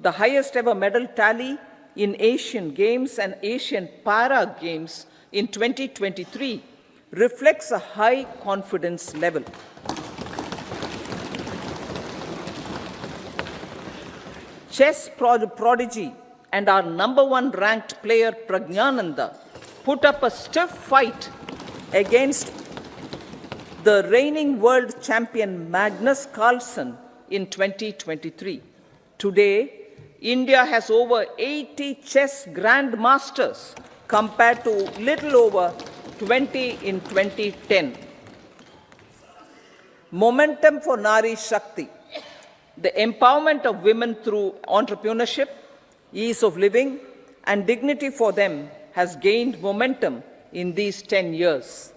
The highest ever medal tally in Asian Games and Asian Para Games in 2023 reflects a high confidence level. Chess prodigy and our #1 ranked player Pragyananda put up a stiff fight against the reigning world champion Magnus Carlsen in 2023. Today, India has over 80 chess grandmasters compared to little over 20 in 2010. Momentum for Nari Shakti. The empowerment of women through entrepreneurship, ease of living, and dignity for them has gained momentum in these 10 years.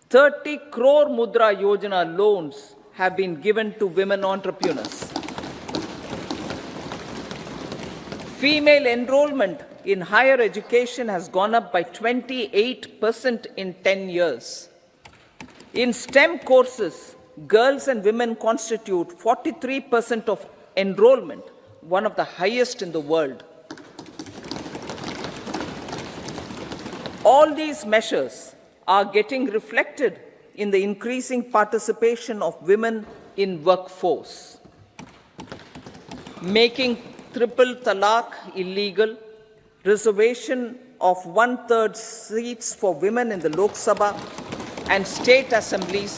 30 crore Mudra Yojana loans have been given to women entrepreneurs. Female enrollment in higher education has gone up by 28% in 10 years. In STEM courses, girls and women constitute 43% of enrollment, one of the highest in the world. All these measures are getting reflected in the increasing participation of women in workforce. Making triple talaq illegal, reservation of 1/3 seats for women in the Lok Sabha and state assemblies,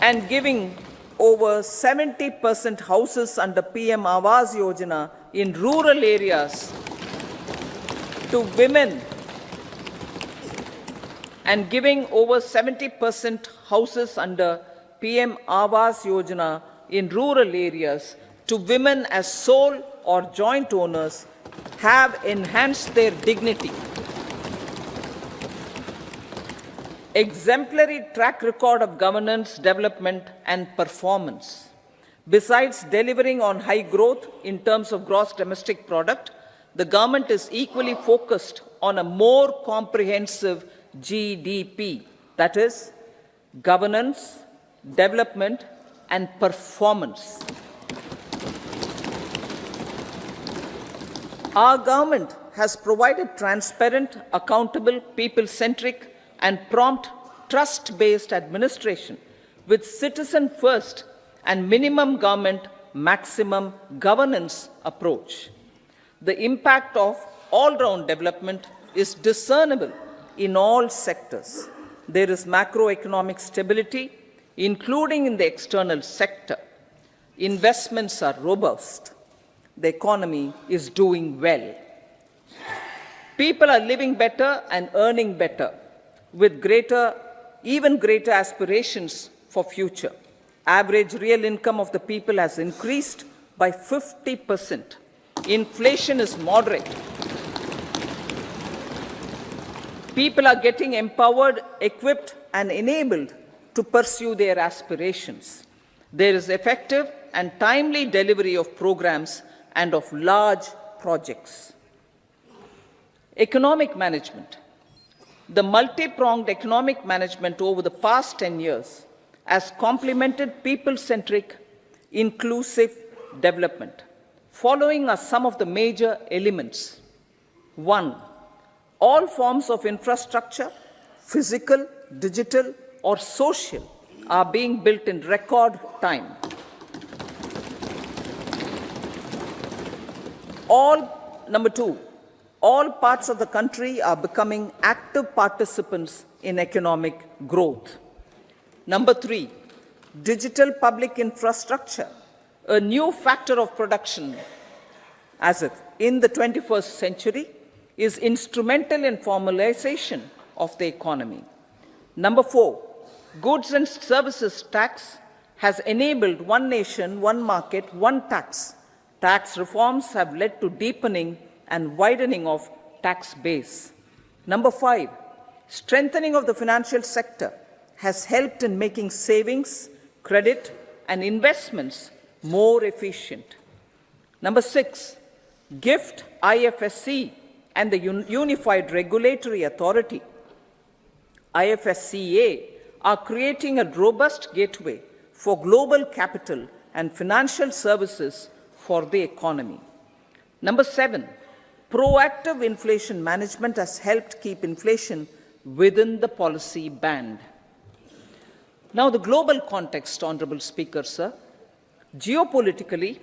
and giving over 70% houses under PM Awas Yojana in rural areas to women, and giving over 70% houses under PM Awas Yojana in rural areas to women as sole or joint owners have enhanced their dignity. Exemplary track record of governance, development, and performance. Besides delivering on high growth in terms of gross domestic product, the government is equally focused on a more comprehensive GDP, that is, governance, development, and performance. Our government has provided transparent, accountable, people-centric, and prompt trust-based administration with citizen first and minimum government, maximum governance approach. The impact of all-round development is discernible in all sectors. There is macroeconomic stability, including in the external sector. Investments are robust. The economy is doing well. People are living better and earning better, with even greater aspirations for future. Average real income of the people has increased by 50%. Inflation is moderate. People are getting empowered, equipped, and enabled to pursue their aspirations. There is effective and timely delivery of programs and of large projects. Economic management. The multi-pronged economic management over the past 10 years has complemented people-centric, inclusive development. Following are some of the major elements. 1. All forms of infrastructure, physical, digital, or social, are being built in record time. Number 2, all parts of the country are becoming active participants in economic growth. Number 3, digital public infrastructure, a new factor of production in the 21st century, is instrumental in formalization of the economy. Number 4, goods and services tax has enabled one nation, one market, one tax. Tax reforms have led to deepening and widening of tax base. Number 5, strengthening of the financial sector has helped in making savings, credit, and investments more efficient. Number 6, GIFT, IFSC, and the Unified Regulatory Authority, IFSCA, are creating a robust gateway for global capital and financial services for the economy. Number 7, proactive inflation management has helped keep inflation within the policy band. Now, the global context, Honorable Speaker, sir. Geopolitically,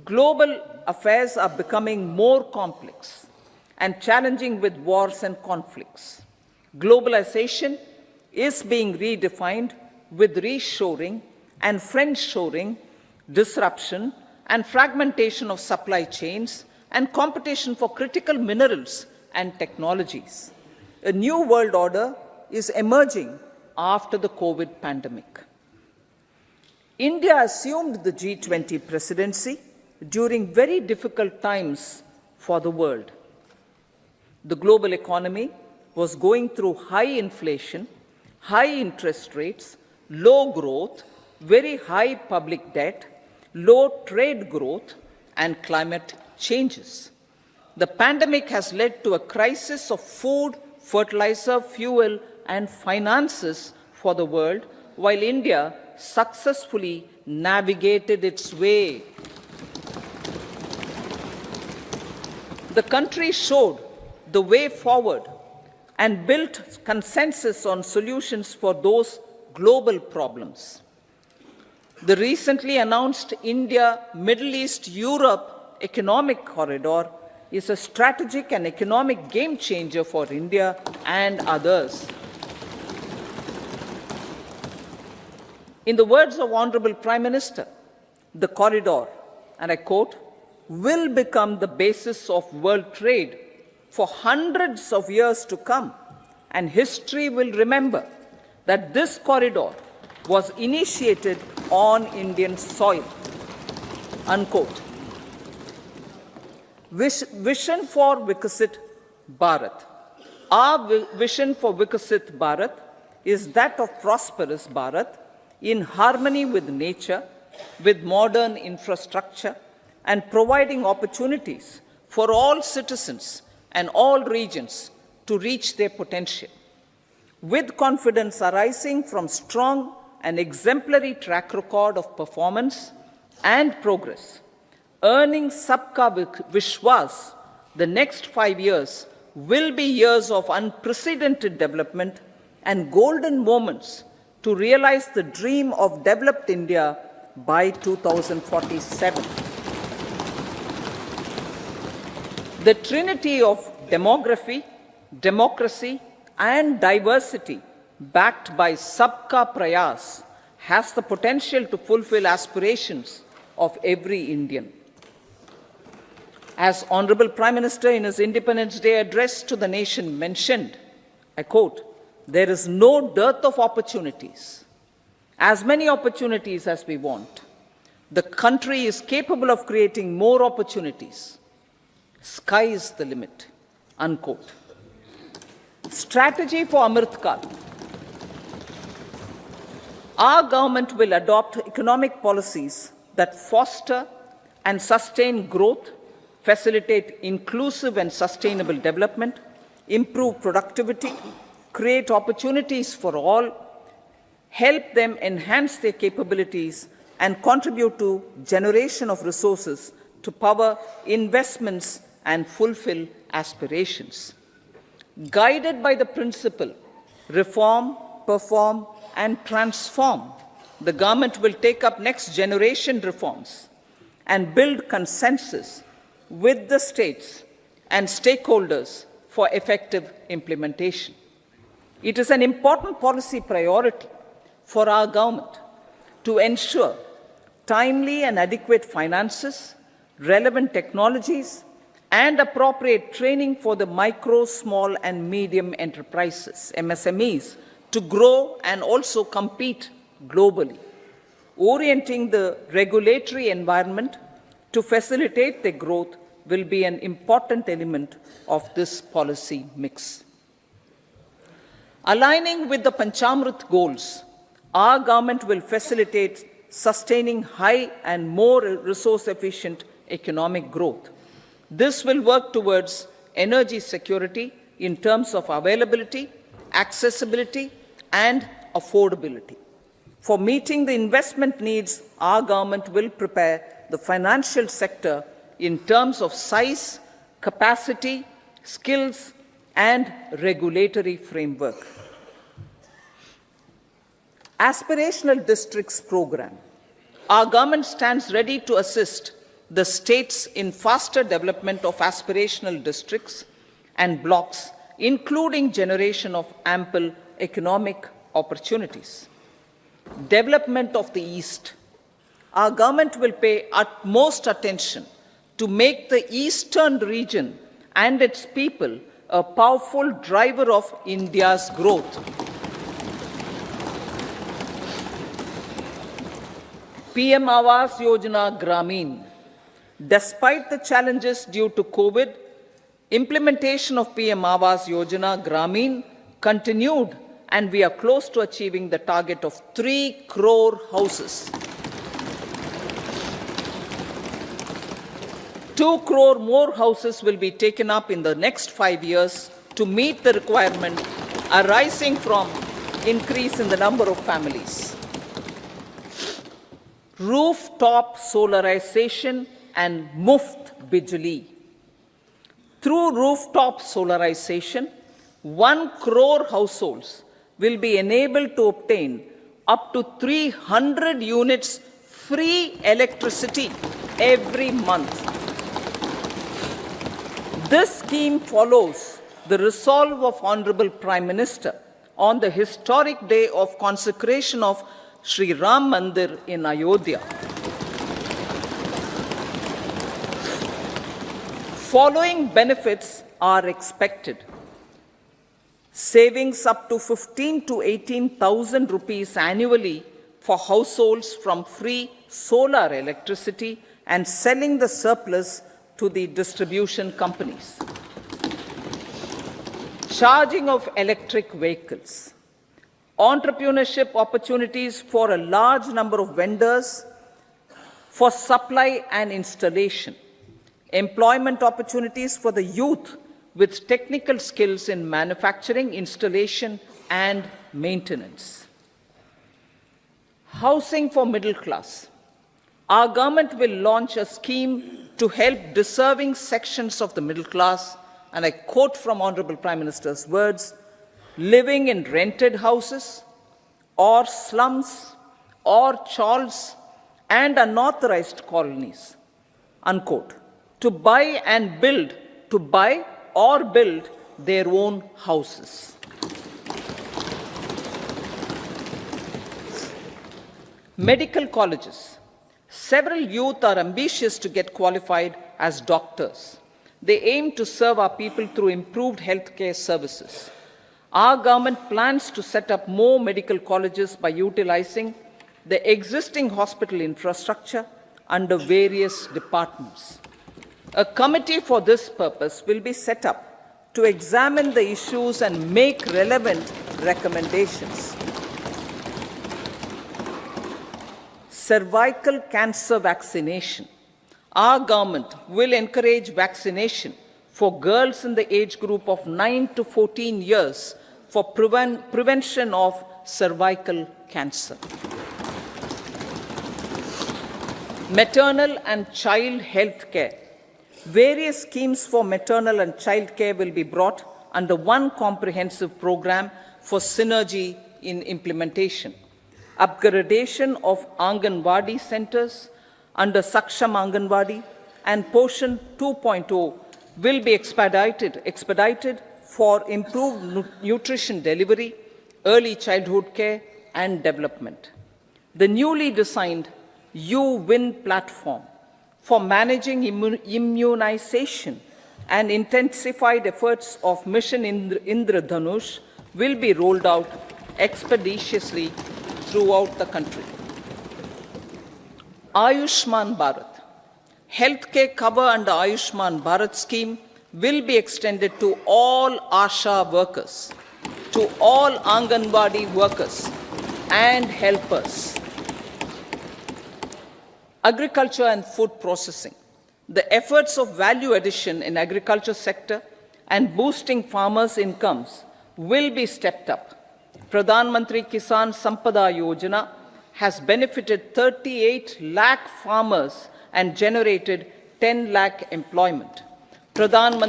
global affairs are becoming more complex and challenging with wars and conflicts. Globalization is being redefined with reshoring and friendshoring, disruption and fragmentation of supply chains, and competition for critical minerals and technologies. A new world order is emerging after the COVID pandemic. India assumed the G20 presidency during very difficult times for the world. The global economy was going through high inflation, high interest rates, low growth, very high public debt, low trade growth, and climate changes. The pandemic has led to a crisis of food, fertilizer, fuel, and finances for the world, while India successfully navigated its way. The country showed the way forward and built consensus on solutions for those global problems. The recently announced India-Middle East-Europe economic corridor is a strategic and economic game changer for India and others. In the words of Honorable Prime Minister, the corridor, and I quote, will become the basis of world trade for hundreds of years to come, and history will remember that this corridor was initiated on Indian soil, unquote. Vision for Vikasit Bharat. Our vision for Vikasit Bharat is that of prosperous Bharat in harmony with nature, with modern infrastructure, and providing opportunities for all citizens and all regions to reach their potential. With confidence arising from strong and exemplary track record of performance and progress, earning Sabka Vishwas, the next 5 years will be years of unprecedented development and golden moments to realize the dream of developed India by 2047. The trinity of demography, democracy, and diversity, backed by Sabka Prayas, has the potential to fulfill aspirations of every Indian. As Honorable Prime Minister in his Independence Day address to the nation mentioned, I quote, there is no dearth of opportunities, as many opportunities as we want. The country is capable of creating more opportunities. Sky is the limit, unquote. Strategy for Amrit Kal. Our government will adopt economic policies that foster and sustain growth, facilitate inclusive and sustainable development, improve productivity, create opportunities for all, help them enhance their capabilities, and contribute to generation of resources to power investments and fulfill aspirations. Guided by the principle, reform, perform, and transform, the government will take up next generation reforms and build consensus with the states and stakeholders for effective implementation. It is an important policy priority for our government to ensure timely and adequate finances, relevant technologies, and appropriate training for the micro, small, and medium enterprises, MSMEs, to grow and also compete globally. Orienting the regulatory environment to facilitate their growth will be an important element of this policy mix. Aligning with the Panchamrit goals, our government will facilitate sustaining high and more resource-efficient economic growth. This will work towards energy security in terms of availability, accessibility, and affordability. For meeting the investment needs, our government will prepare the financial sector in terms of size, capacity, skills, and regulatory framework. Aspirational Districts Program. Our government stands ready to assist the states in faster development of aspirational districts and blocks, including generation of ample economic opportunities. Development of the East. Our government will pay utmost attention to make the eastern region and its people a powerful driver of India's growth. PM Awas Yojana Grameen. Despite the challenges due to COVID, implementation of PM Awas Yojana Grameen continued, and we are close to achieving the target of 3 crore houses. 2 crore more houses will be taken up in the next 5 years to meet the requirement arising from increase in the number of families. Rooftop solarization and Muft Bijli. Through rooftop solarization, 1 crore households will be enabled to obtain up to 300 units free electricity every month. This scheme follows the resolve of Honorable Prime Minister on the historic day of consecration of Sri Ram Mandir in Ayodhya. Following benefits are expected. Savings up to 15 to 18,000 rupees annually for households from free solar electricity and selling the surplus to the distribution companies. Charging of electric vehicles. Entrepreneurship opportunities for a large number of vendors for supply and installation. Employment opportunities for the youth with technical skills in manufacturing, installation, and maintenance. Housing for middle class. Our government will launch a scheme to help deserving sections of the middle class, and I quote from Honorable Prime Minister's words, living in rented houses or slums or chawls and unauthorized colonies, unquote, to buy or build their own houses. Medical colleges. Several youth are ambitious to get qualified as doctors. They aim to serve our people through improved healthcare services. Our government plans to set up more medical colleges by utilizing the existing hospital infrastructure under various departments. A committee for this purpose will be set up to examine the issues and make relevant recommendations. Cervical cancer vaccination. Our government will encourage vaccination for girls in the age group of 9 to 14 years for prevention of cervical cancer. Maternal and child health care. Various schemes for maternal and child care will be brought under one comprehensive program for synergy in implementation. Upgradation of Anganwadi centers under Saksham Anganwadi and Poshan 2.0 will be expedited for improved nutrition delivery, early childhood care, and development. The newly designed U-Win platform for managing immunization and intensified efforts of Mission Indradhanush will be rolled out expeditiously throughout the country. Ayushman Bharat. Healthcare cover under Ayushman Bharat scheme will be extended to all ASHA workers, to all Anganwadi workers and helpers. Agriculture and food processing. The efforts of value addition in agriculture sector and boosting farmers' incomes will be stepped up. Pradhan Mantri Kisan Sampada Yojana has benefited 38 lakh farmers and generated 10 lakh employment. Pradhan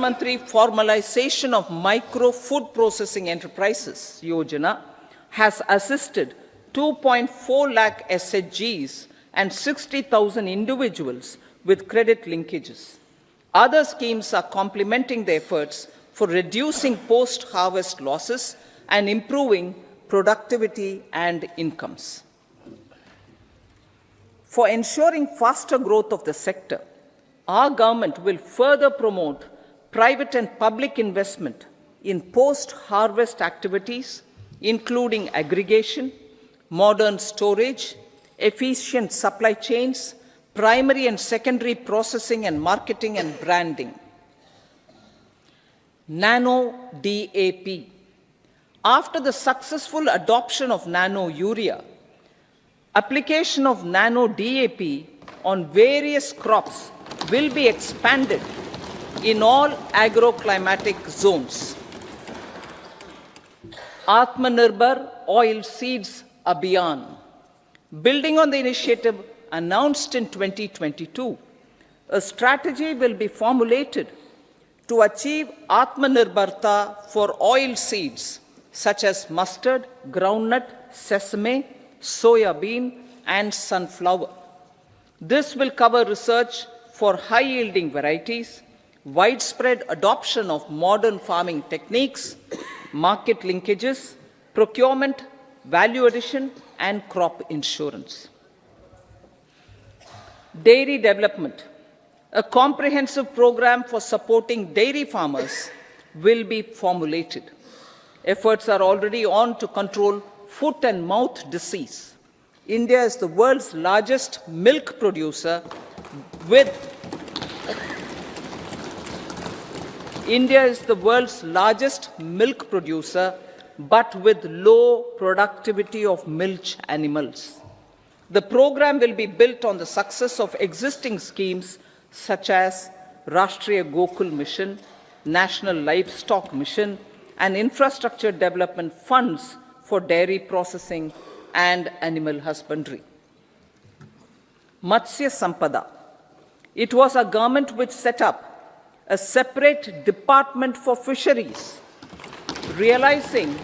Mantri Formalization of Micro Food Processing Enterprises Yojana has assisted 2.4 lakh SHGs and 60,000 individuals with credit linkages. Other schemes are complementing the efforts for reducing post-harvest losses and improving productivity and incomes. For ensuring faster growth of the sector, our government will further promote private and public investment in post-harvest activities, including aggregation, modern storage, efficient supply chains, primary and secondary processing and marketing and branding. Nano DAP. After the successful adoption of nano urea, application of nano DAP on various crops will be expanded in all agroclimatic zones. Atmanirbhar Oil Seeds Abhiyan. Building on the initiative announced in 2022, a strategy will be formulated to achieve Atmanirbharta for oil seeds such as mustard, groundnut, sesame, soya bean, and sunflower. This will cover research for high-yielding varieties, widespread adoption of modern farming techniques, market linkages, procurement, value addition, and crop insurance. Dairy development. A comprehensive program for supporting dairy farmers will be formulated. Efforts are already on to control foot and mouth disease. India is the world's largest milk producer but with low productivity of milch animals. The program will be built on the success of existing schemes such as Rashtriya Gokul Mission, National Livestock Mission, and infrastructure development funds for dairy processing and animal husbandry. Matsya Sampada. It was our government which set up a separate department for fisheries, realizing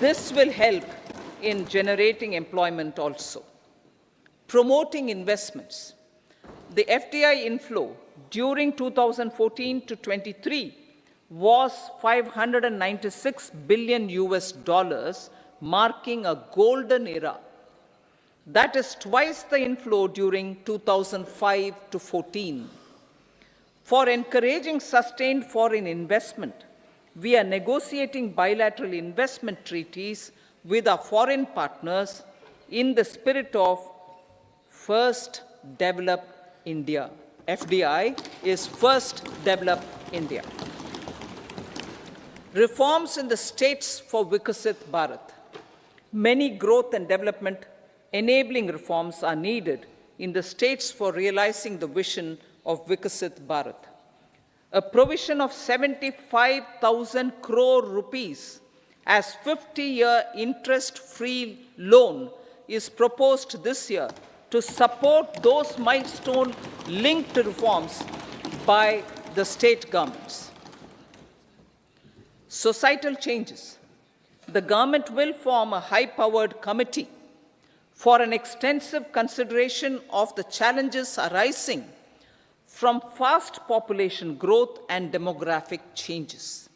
This will help in generating employment also. Promoting investments. The FDI inflow during 2014 to 23 was 596 billion US dollars, marking a golden era. That is twice the inflow during 2005 to 14. For encouraging sustained foreign investment, we are negotiating bilateral investment treaties with our foreign partners in the spirit of First Develop India. FDI is First Develop India. Reforms in the states for Vikasit Bharat. Many growth and development enabling reforms are needed in the states for realizing the vision of Vikasit Bharat. A provision of 75,000 crore rupees as 50-year interest-free loan is proposed this year to support those milestone-linked reforms by the state governments. Societal changes. The government will form a high-powered committee for an extensive consideration of the challenges arising from fast population growth and demographic changes.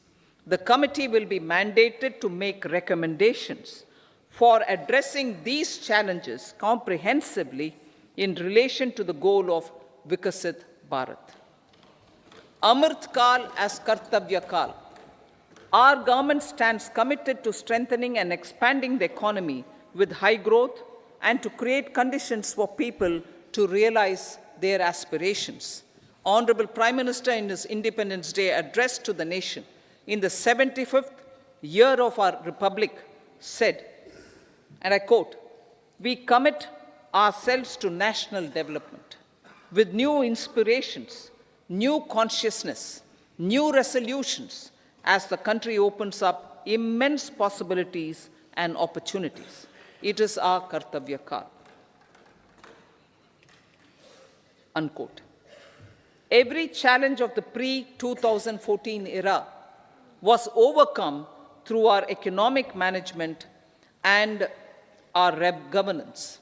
The committee will be mandated to make recommendations for addressing these challenges comprehensively in relation to the goal of Vikasit Bharat. Amrit Kal as Kartavya Kal. Our government stands committed to strengthening and expanding the economy with high growth and to create conditions for people to realize their aspirations. Honorable Prime Minister, in his Independence Day address to the nation in the 75th year of our Republic, said, and I quote, "We commit ourselves to national development with new inspirations, new consciousness, new resolutions as the country opens up immense possibilities and opportunities. It is our Kartavya Kal." Unquote. Every challenge of the pre-2014 era was overcome through our economic management and our governance.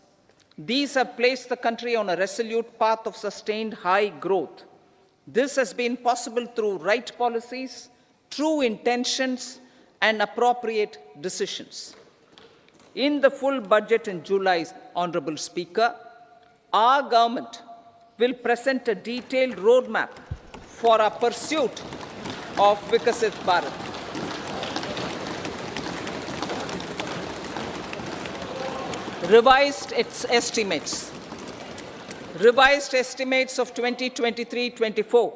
These have placed the country on a resolute path of sustained high growth. This has been possible through right policies, true intentions, and appropriate decisions. In the full budget in July, Honorable Speaker, our government will present a detailed roadmap for our pursuit of Vikasit Bharat. Revised estimates. Revised estimates of 2023-24.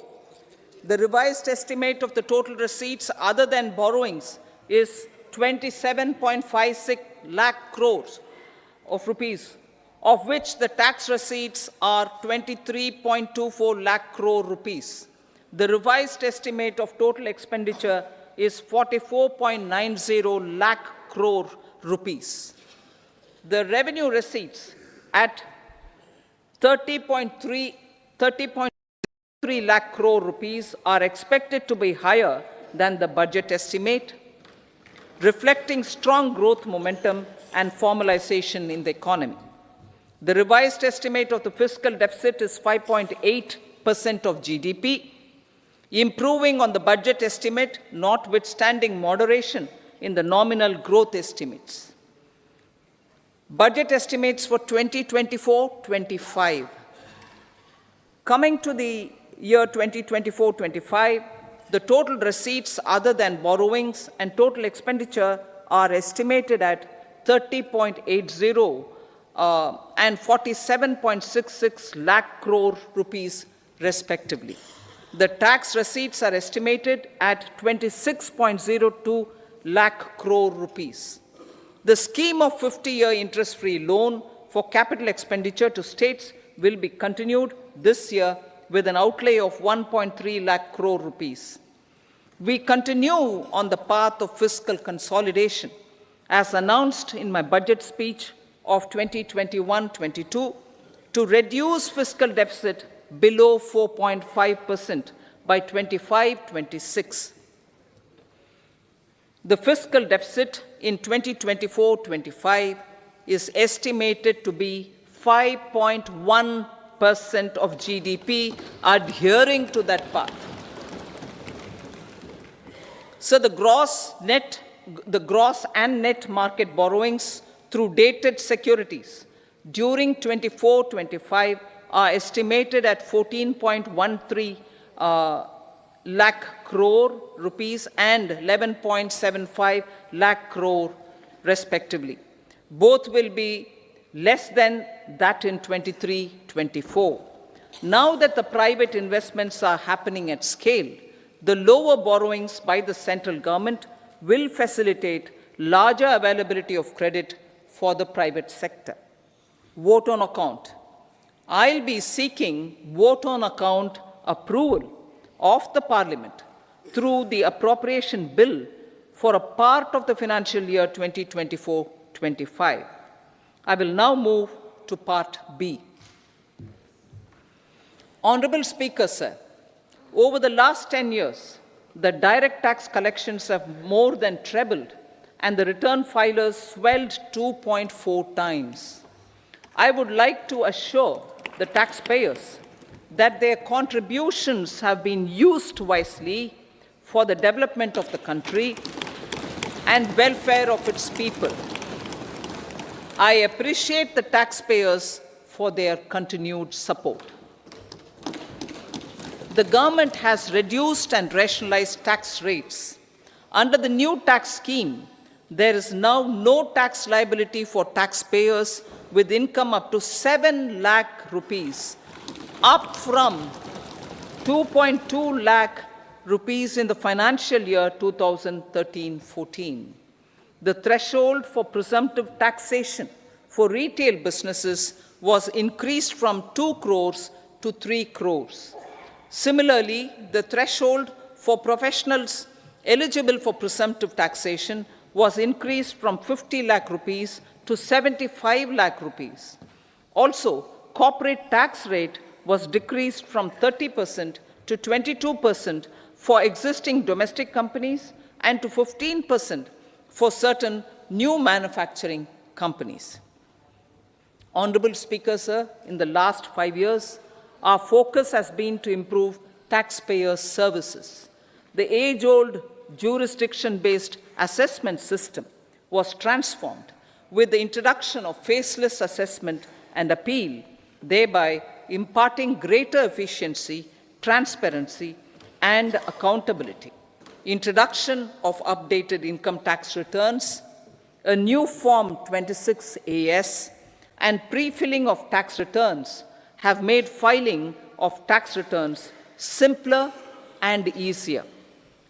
The revised estimate of the total receipts other than borrowings is 27.56 lakh crores of rupees, of which the tax receipts are 23.24 lakh crore rupees. The revised estimate of total expenditure is 44.90 lakh crore rupees. The revenue receipts at 30.3 lakh crore rupees are expected to be higher than the budget estimate, reflecting strong growth momentum and formalization in the economy. The revised estimate of the fiscal deficit is 5.8% of GDP, improving on the budget estimate, notwithstanding moderation in the nominal growth estimates. Budget estimates for 2024-25. Coming to the year 2024-25, the total receipts other than borrowings and total expenditure are estimated at 30.80 and 47.66 lakh crore rupees respectively. The tax receipts are estimated at 26.02 lakh crore rupees. The scheme of 50-year interest-free loan for capital expenditure to states will be continued this year with an outlay of 1.3 lakh crore rupees. We continue on the path of fiscal consolidation, as announced in my budget speech of 2021-22, to reduce fiscal deficit below 4.5% by 25-26. The fiscal deficit in 2024-25 is estimated to be 5.1% of GDP, adhering to that path. So the gross and net market borrowings through dated securities during 24-25 are estimated at 14.13 lakh crore rupees and 11.75 lakh crore respectively. Both will be less than that in 23-24. Now that the private investments are happening at scale, the lower borrowings by the central government will facilitate larger availability of credit for the private sector. Vote on account. I'll be seeking vote on account approval of the Parliament through the appropriation bill for a part of the financial year 2024-25. I will now move to Part B. Honorable Speaker, sir, over the last 10 years, the direct tax collections have more than trebled and the return filers swelled 2.4 times. I would like to assure the taxpayers that their contributions have been used wisely for the development of the country and welfare of its people. I appreciate the taxpayers for their continued support. The government has reduced and rationalized tax rates. Under the new tax scheme, there is now no tax liability for taxpayers with income up to 7 lakh rupees, up from 2.2 lakh rupees in the financial year 2013-14. The threshold for presumptive taxation for retail businesses was increased from 2 crores to 3 crores. Similarly, the threshold for professionals eligible for presumptive taxation was increased from 50 lakh rupees to 75 lakh rupees. Also, corporate tax rate was decreased from 30% to 22% for existing domestic companies and to 15% for certain new manufacturing companies. Honorable Speaker, sir, in the last 5 years, our focus has been to improve taxpayer services. The age-old jurisdiction-based assessment system was transformed with the introduction of faceless assessment and appeal, thereby imparting greater efficiency, transparency, and accountability. Introduction of updated income tax returns, a new Form 26AS, and pre-filling of tax returns have made filing of tax returns simpler and easier.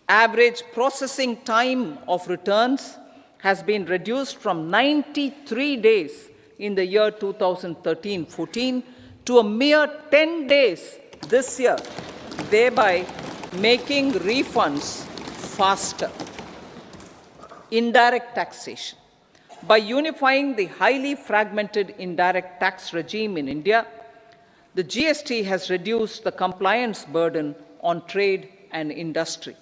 Average processing time of returns has been reduced from 93 days in the year 2013-14 to a mere 10 days this year, thereby making refunds faster. Indirect taxation. By unifying the highly fragmented indirect tax regime in India, the GST has reduced the compliance burden on trade and industry.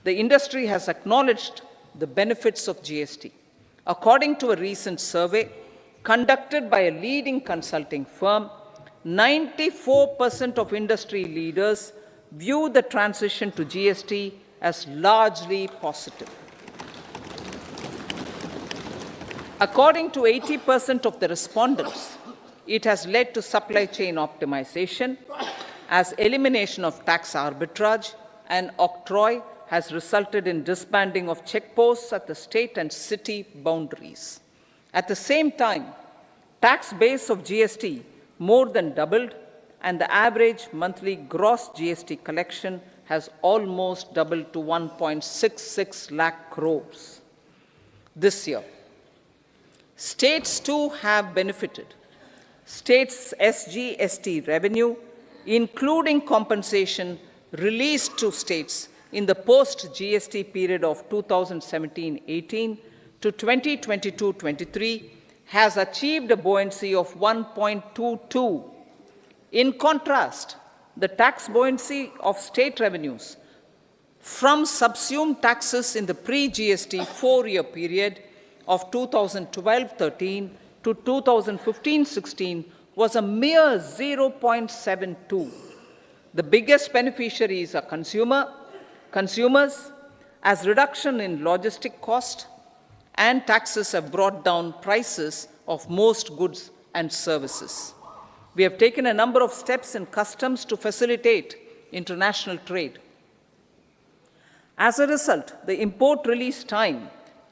The industry has acknowledged the benefits of GST. According to a recent survey conducted by a leading consulting firm, 94% of industry leaders view the transition to GST as largely positive. According to 80% of the respondents, it has led to supply chain optimization, as elimination of tax arbitrage and octroi has resulted in disbanding of checkposts at the state and city boundaries. At the same time, tax base of GST more than doubled, and the average monthly gross GST collection has almost doubled to 1.66 lakh crores this year. States too have benefited. States' SGST revenue, including compensation released to states in the post-GST period of 2017-18 to 2022-23, has achieved a buoyancy of 1.22. In contrast, the tax buoyancy of state revenues from subsumed taxes in the pre-GST 4-year period of 2012-13 to 2015-16 was a mere 0.72. The biggest beneficiaries are consumers, as reduction in logistic cost and taxes have brought down prices of most goods and services. We have taken a number of steps in customs to facilitate international trade. As a result, the import release time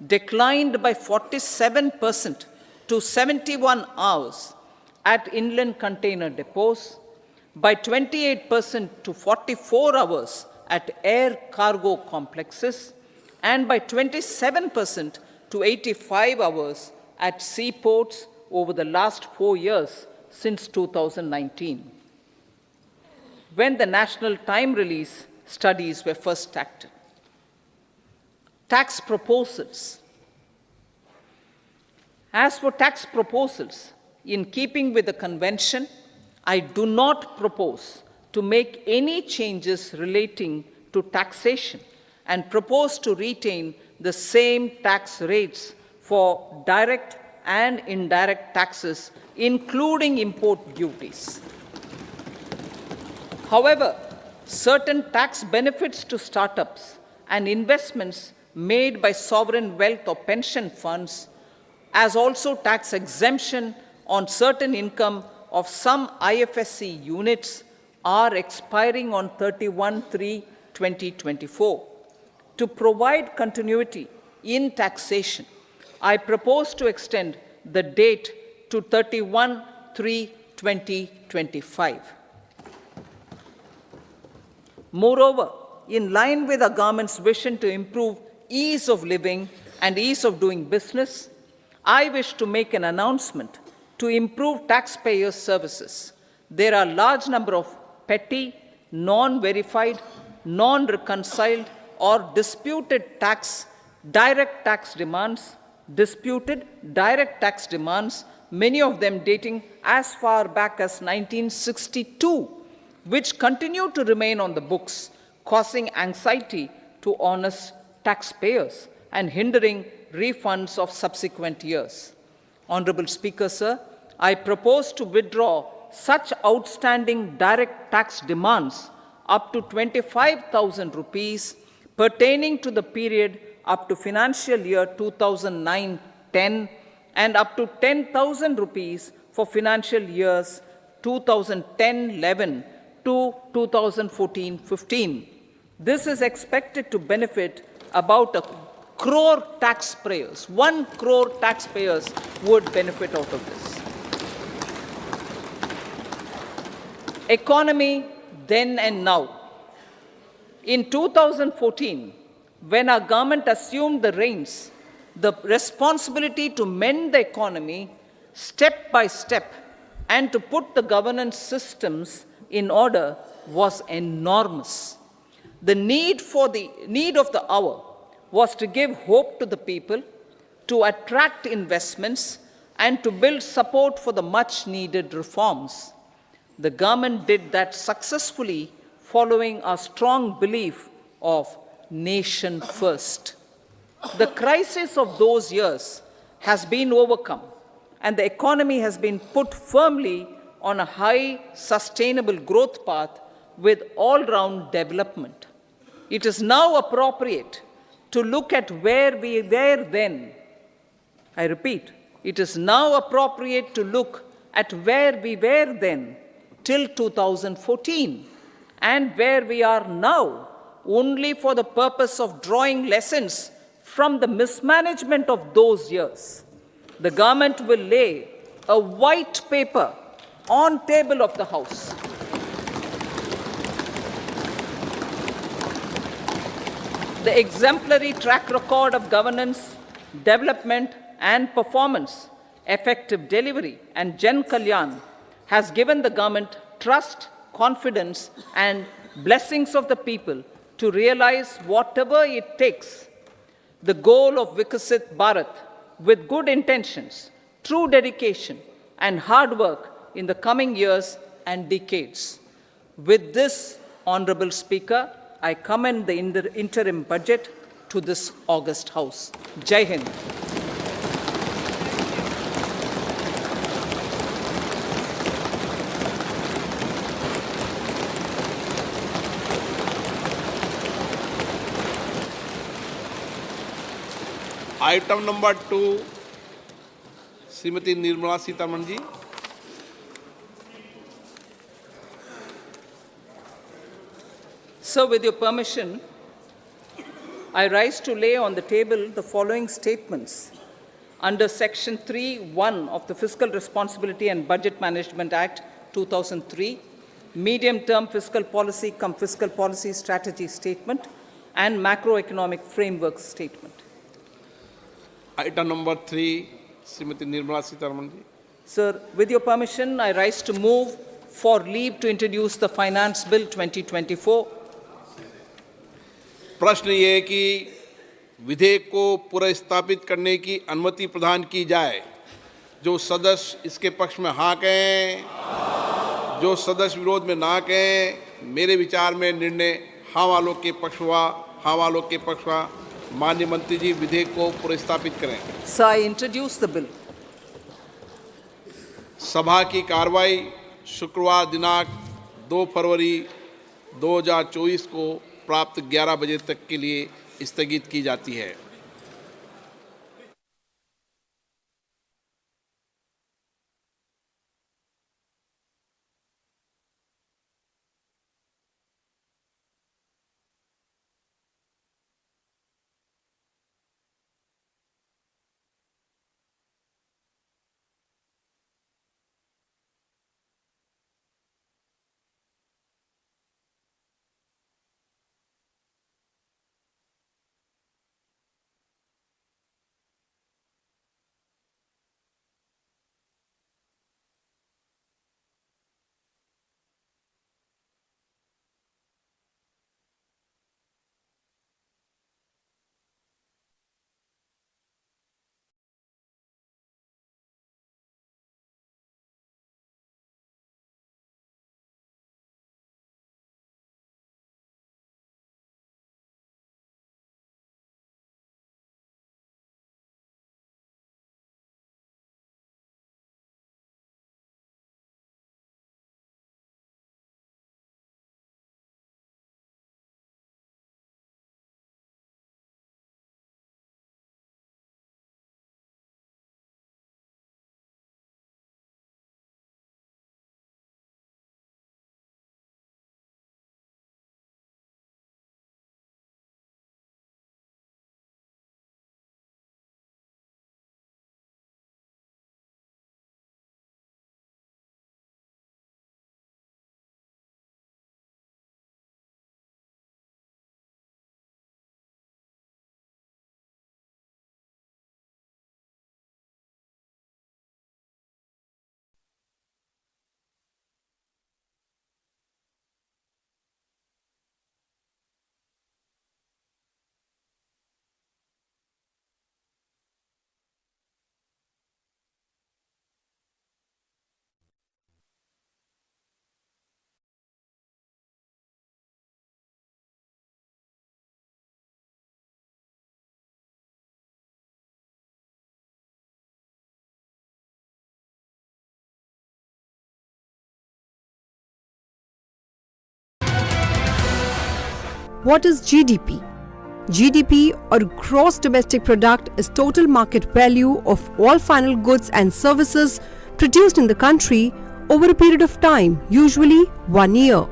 declined by 47% to 71 hours at inland container depots, by 28% to 44 hours at air cargo complexes, and by 27% to 85 hours at seaports over the last 4 years since 2019, when the national time release studies were first acted. Tax proposals. As for tax proposals, in keeping with the convention, I do not propose to make any changes relating to taxation and propose to retain the same tax rates for direct and indirect taxes, including import duties. However, certain tax benefits to startups and investments made by sovereign wealth or pension funds, as also tax exemption on certain income of some IFSC units, are expiring on 31/3/2024. To provide continuity in taxation, I propose to extend the date to 31/3/2025. Moreover, in line with our government's vision to improve ease of living and ease of doing business, I wish to make an announcement to improve taxpayers' services. There are a large number of petty, non-verified, non-reconciled, or disputed direct tax demands, many of them dating as far back as 1962, which continue to remain on the books, causing anxiety to honest taxpayers and hindering refunds of subsequent years. Honorable Speaker, sir, I propose to withdraw such outstanding direct tax demands up to 25,000 rupees pertaining to the period up to financial year 2009-10 and up to 10,000 rupees for financial years 2010-11 to 2014-15. This is expected to benefit about 1 crore taxpayers. 1 crore taxpayers would benefit out of this. Economy then and now. In 2014, when our government assumed the reins, the responsibility to mend the economy step by step and to put the governance systems in order was enormous. The need of the hour was to give hope to the people, to attract investments, and to build support for the much-needed reforms. The government did that successfully, following a strong belief of nation first. The crisis of those years has been overcome, and the economy has been put firmly on a high, sustainable growth path with all-round development. It is now appropriate to look at where we were then. I repeat, it is now appropriate to look at where we were then till 2014 and where we are now, only for the purpose of drawing lessons from the mismanagement of those years. The government will lay a white paper on table of the House. The exemplary track record of governance, development, and performance, effective delivery, and Jan Kalyan has given the government trust, confidence, and blessings of the people to realize whatever it takes, the goal of Vikasit Bharat, with good intentions, true dedication, and hard work in the coming years and decades. With this, Honorable Speaker, I commend the interim budget to this August House. Jai Hind. Item number 2 Shrimati Nirmala Sitharaman ji. So, with your permission, I rise to lay on the table the following statements under Section 3(1) of the Fiscal Responsibility and Budget Management Act 2003, Medium-Term Fiscal Policy cum Fiscal Policy Strategy Statement and Macroeconomic Framework Statement. Item number 3 Shrimati Nirmala Sitharaman ji. Sir, with your permission, I rise to move for leave to introduce the Finance Bill 2024. प्रश्न ये है कि विधेयक को पुनर्स्थापित करने की अनुमति प्रदान की जाए। जो सदस्य इसके पक्ष में हाँ कहें, जो सदस्य विरोध में ना कहें। मेरे विचार में निर्णय हाँ वालों के पक्ष हुआ, हाँ वालों के पक्ष हुआ। माननीय मंत्री जी, विधेयक को पुनर्स्थापित करें। Sir, I introduce the bill. सभा की कार्रवाई शुक्रवार दिनांक 2 फरवरी 2024 को प्राप्त 11 बजे तक के लिए स्थगित की जाती है। What is GDP? GDP, or Gross Domestic Product, is total market value of all final goods and services produced in the country over a period of time, usually 1 year.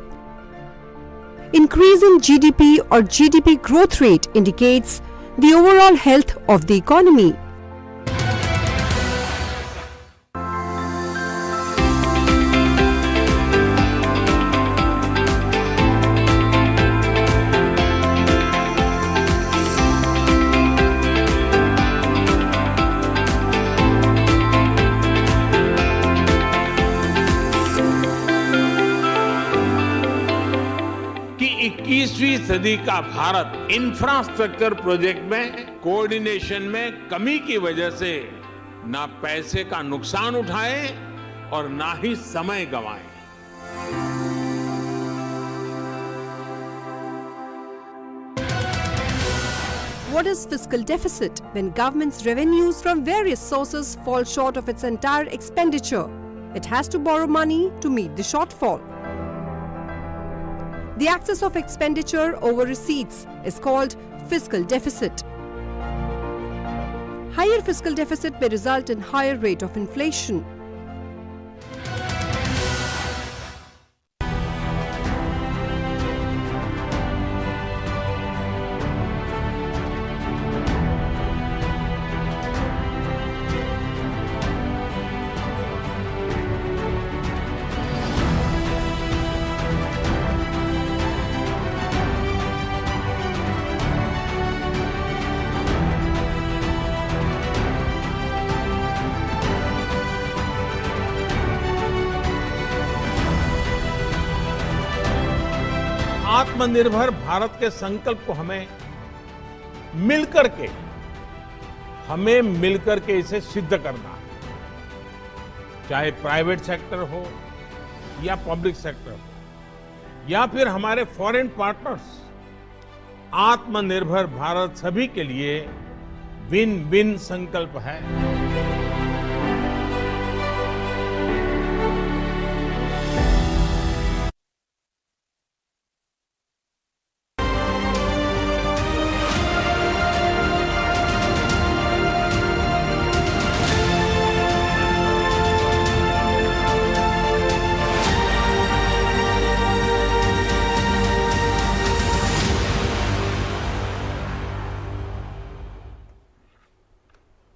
Increase in GDP or GDP growth rate indicates the overall health of the economy. कि 21वीं सदी का Bharat infrastructure project में coordination में कमी की वजह से ना पैसे का नुकसान उठाए और ना ही समय गंवाए। What is fiscal deficit? When government's revenues from various sources fall short of its entire expenditure, it has to borrow money to meet the shortfall. The excess of expenditure over receipts is called fiscal deficit. Higher fiscal deficit may result in higher rate of inflation. आत्मनिर्भर भारत के संकल्प को हमें मिलकर के इसे सिद्ध करना है, चाहे प्राइवेट सेक्टर हो या पब्लिक सेक्टर हो या फिर हमारे फॉरेन पार्टनर्स। आत्मनिर्भर भारत सभी के लिए विन विन संकल्प है।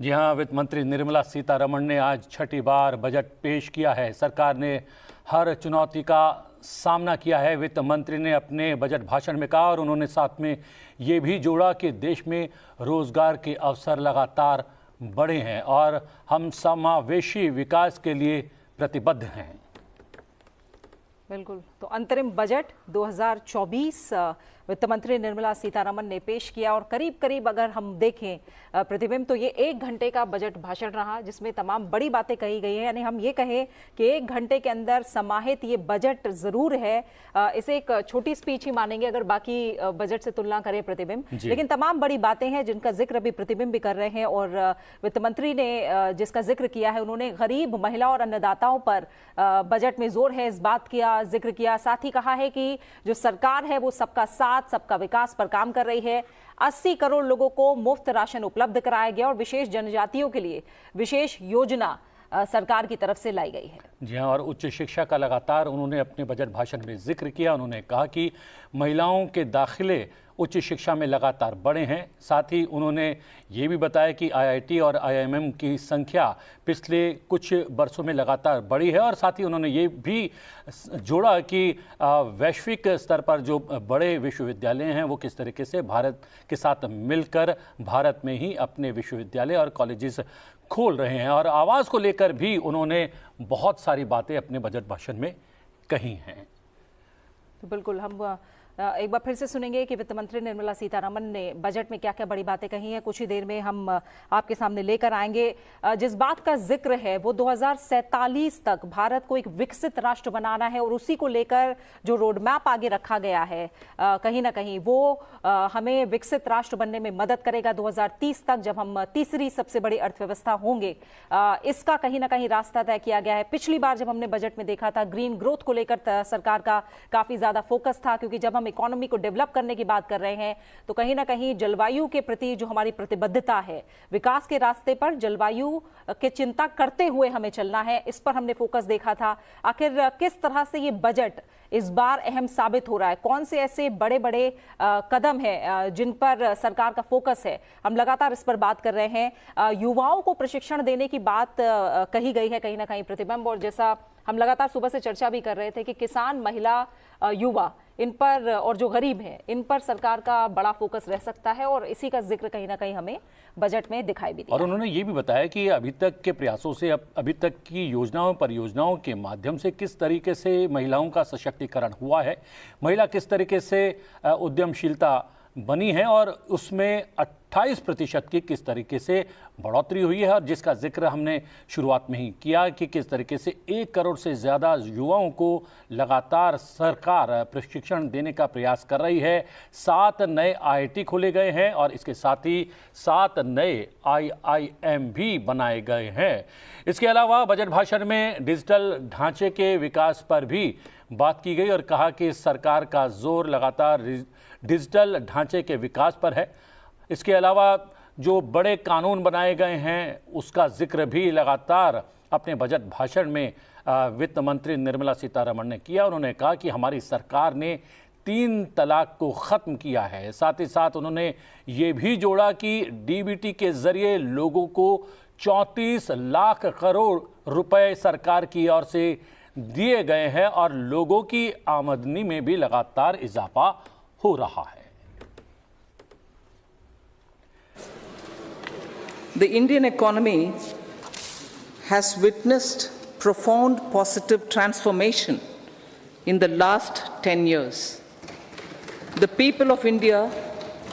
जी हाँ, वित्त मंत्री निर्मला सीतारमण ने आज छठी बार बजट पेश किया है। सरकार ने हर चुनौती का सामना किया है, वित्त मंत्री ने अपने बजट भाषण में कहा, और उन्होंने साथ में ये भी जोड़ा कि देश में रोजगार के अवसर लगातार बढ़े हैं और हम समावेशी विकास के लिए प्रतिबद्ध हैं। बिल्कुल, तो अंतरिम बजट 2024 वित्त मंत्री निर्मला सीतारमण ने पेश किया और करीब करीब अगर हम देखें प्रतिबिंब तो ये 1 घंटे का बजट भाषण रहा जिसमें तमाम बड़ी बातें कही गई हैं। यानी हम ये कहें कि 1 घंटे के अंदर समाहित ये बजट जरूर है, इसे एक छोटी स्पीच ही मानेंगे अगर बाकी बजट से तुलना करें प्रतिबिंब, लेकिन तमाम बड़ी बातें हैं जिनका जिक्र अभी प्रतिबिंब भी कर रहे हैं। और वित्त मंत्री ने जिसका जिक्र किया है, उन्होंने गरीब, महिला और अन्नदाताओं पर बजट में जोर है इस बात का जिक्र किया। साथ ही कहा है कि जो सरकार है वो सबका साथ, सबका विकास पर काम कर रही है। 80 करोड़ लोगों को मुफ्त राशन उपलब्ध कराया गया और विशेष जनजातियों के लिए विशेष योजना सरकार की तरफ से लाई गई है। जी हाँ, और उच्च शिक्षा का लगातार उन्होंने अपने बजट भाषण में जिक्र किया। उन्होंने कहा कि महिलाओं के दाखिले उच्च शिक्षा में लगातार बढ़े हैं। साथ ही उन्होंने ये भी बताया कि आईआईटी और आईआईएम की संख्या पिछले कुछ वर्षों में लगातार बढ़ी है, और साथ ही उन्होंने ये भी जोड़ा कि वैश्विक स्तर पर जो बड़े विश्वविद्यालय हैं वो किस तरीके से भारत के साथ मिलकर भारत में ही अपने विश्वविद्यालय और कॉलेजेस खोल रहे हैं। और आवास को लेकर भी उन्होंने बहुत सारी बातें अपने बजट भाषण में कही हैं। तो बिल्कुल हम एक बार फिर से सुनेंगे कि वित्त मंत्री निर्मला सीतारमण ने बजट में क्या क्या बड़ी बातें कही हैं। कुछ ही देर में हम आपके सामने लेकर आएंगे। जिस बात का जिक्र है वो 2047 तक भारत को एक विकसित राष्ट्र बनाना है और उसी को लेकर जो रोड मैप आगे रखा गया है कहीं ना कहीं वो हमें विकसित राष्ट्र बनने में मदद करेगा। 2030 तक जब हम तीसरी सबसे बड़ी अर्थव्यवस्था होंगे, इसका कहीं ना कहीं रास्ता तय किया गया है। पिछली बार जब हमने बजट में देखा था, ग्रीन ग्रोथ को लेकर सरकार का काफी ज्यादा फोकस था, क्योंकि जब हम इकोनॉमी को डेवलप करने की बात कर रहे हैं तो कहीं ना कहीं जलवायु के प्रति जो हमारी प्रतिबद्धता है, विकास के रास्ते पर जलवायु की चिंता करते हुए हमें चलना है, इस पर हमने फोकस देखा था। आखिर किस तरह से ये बजट इस बार अहम साबित हो रहा है, कौन से ऐसे बड़े बड़े कदम हैं जिन पर सरकार का फोकस है, हम लगातार इस पर बात कर रहे हैं। युवाओं को प्रशिक्षण देने की बात कही गई है कहीं ना कहीं प्रतिबिंब, और जैसा हम लगातार सुबह से चर्चा भी कर रहे थे कि किसान, महिला, युवा, इन पर और जो गरीब हैं इन पर सरकार का बड़ा फोकस रह सकता है, और इसी का जिक्र कहीं ना कहीं हमें बजट में दिखाई भी दिया। और उन्होंने ये भी बताया कि अभी तक के प्रयासों से अभी तक की योजनाओं, परियोजनाओं के माध्यम से किस तरीके से महिलाओं का सशक्तिकरण हुआ है, महिला किस तरीके से उद्यमशीलता बनी है, और उसमें 28% की किस तरीके से बढ़ोतरी हुई है, और जिसका जिक्र हमने शुरुआत में ही किया कि किस तरीके से 1 करोड़ से ज़्यादा युवाओं को लगातार सरकार प्रशिक्षण देने का प्रयास कर रही है। 7 नए IIT खोले गए हैं और इसके साथ ही 7 नए IIM भी बनाए गए हैं। इसके अलावा बजट भाषण में डिजिटल ढांचे के विकास पर भी बात की गई और कहा कि सरकार का जोर लगातार डिजिटल ढांचे के विकास पर है। इसके अलावा जो बड़े कानून बनाए गए हैं उसका जिक्र भी लगातार अपने बजट भाषण में वित्त मंत्री निर्मला सीतारमण ने किया। उन्होंने कहा कि हमारी सरकार ने 3 तलाक को ख़त्म किया है। साथ ही साथ उन्होंने ये भी जोड़ा कि DBT के ज़रिए लोगों को 34 लाख करोड़ रुपए सरकार की ओर से दिए गए हैं और लोगों की आमदनी में भी लगातार इजाफा हो रहा है। The Indian economy has witnessed profound positive transformation in the last 10 years. The people of India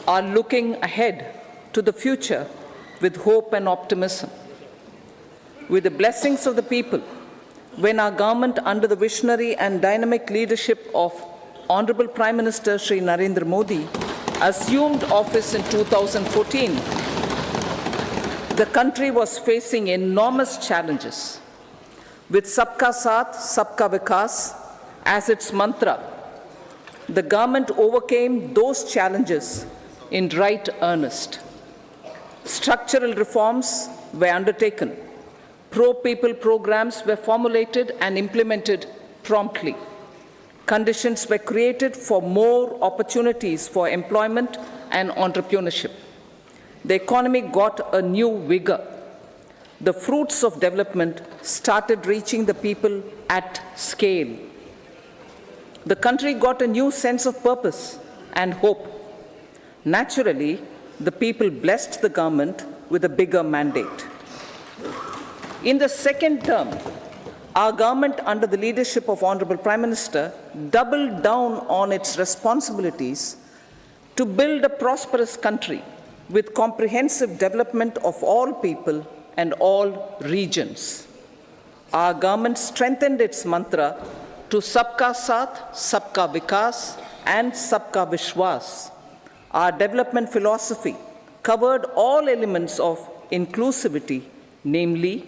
are looking ahead to the future with hope and optimism. With the blessings of the people, when our government under the visionary and dynamic leadership of Honorable Prime Minister Shri Narendra Modi assumed office in 2014, the country was facing enormous challenges. With Sabka Saath, Sabka Vikas as its mantra, the government overcame those challenges in right earnest. Structural reforms were undertaken. Pro-people programs were formulated and implemented promptly. Conditions were created for more opportunities for employment and entrepreneurship. The economy got a new vigor. The fruits of development started reaching the people at scale. The country got a new sense of purpose and hope. Naturally, the people blessed the government with a bigger mandate. In the second term, our government, under the leadership of Honorable Prime Minister, doubled down on its responsibilities to build a prosperous country with comprehensive development of all people and all regions. Our government strengthened its mantra to Sabka Saath, Sabka Vikas and Sabka Vishwas. Our development philosophy covered all elements of inclusivity, namely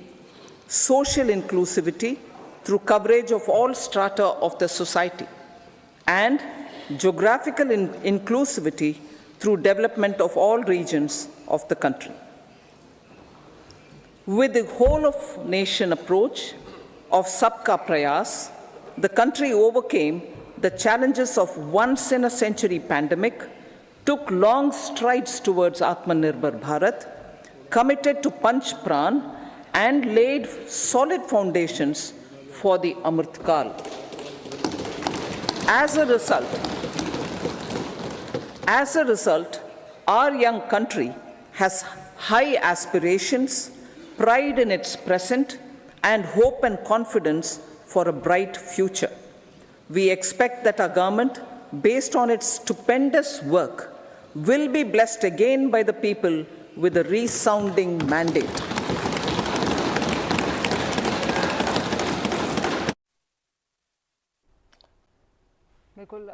social inclusivity through coverage of all strata of the society, and geographical inclusivity through development of all regions of the country. With the whole of nation approach of Sabka Prayas, the country overcame the challenges of once in a century pandemic, took long strides towards Atmanirbhar Bharat, committed to Panch Pran, and laid solid foundations for the Amrit Kal. As a result, our young country has high aspirations, pride in its present, and hope and confidence for a bright future. We expect that our government, based on its stupendous work, will be blessed again by the people with a resounding mandate. बिल्कुल,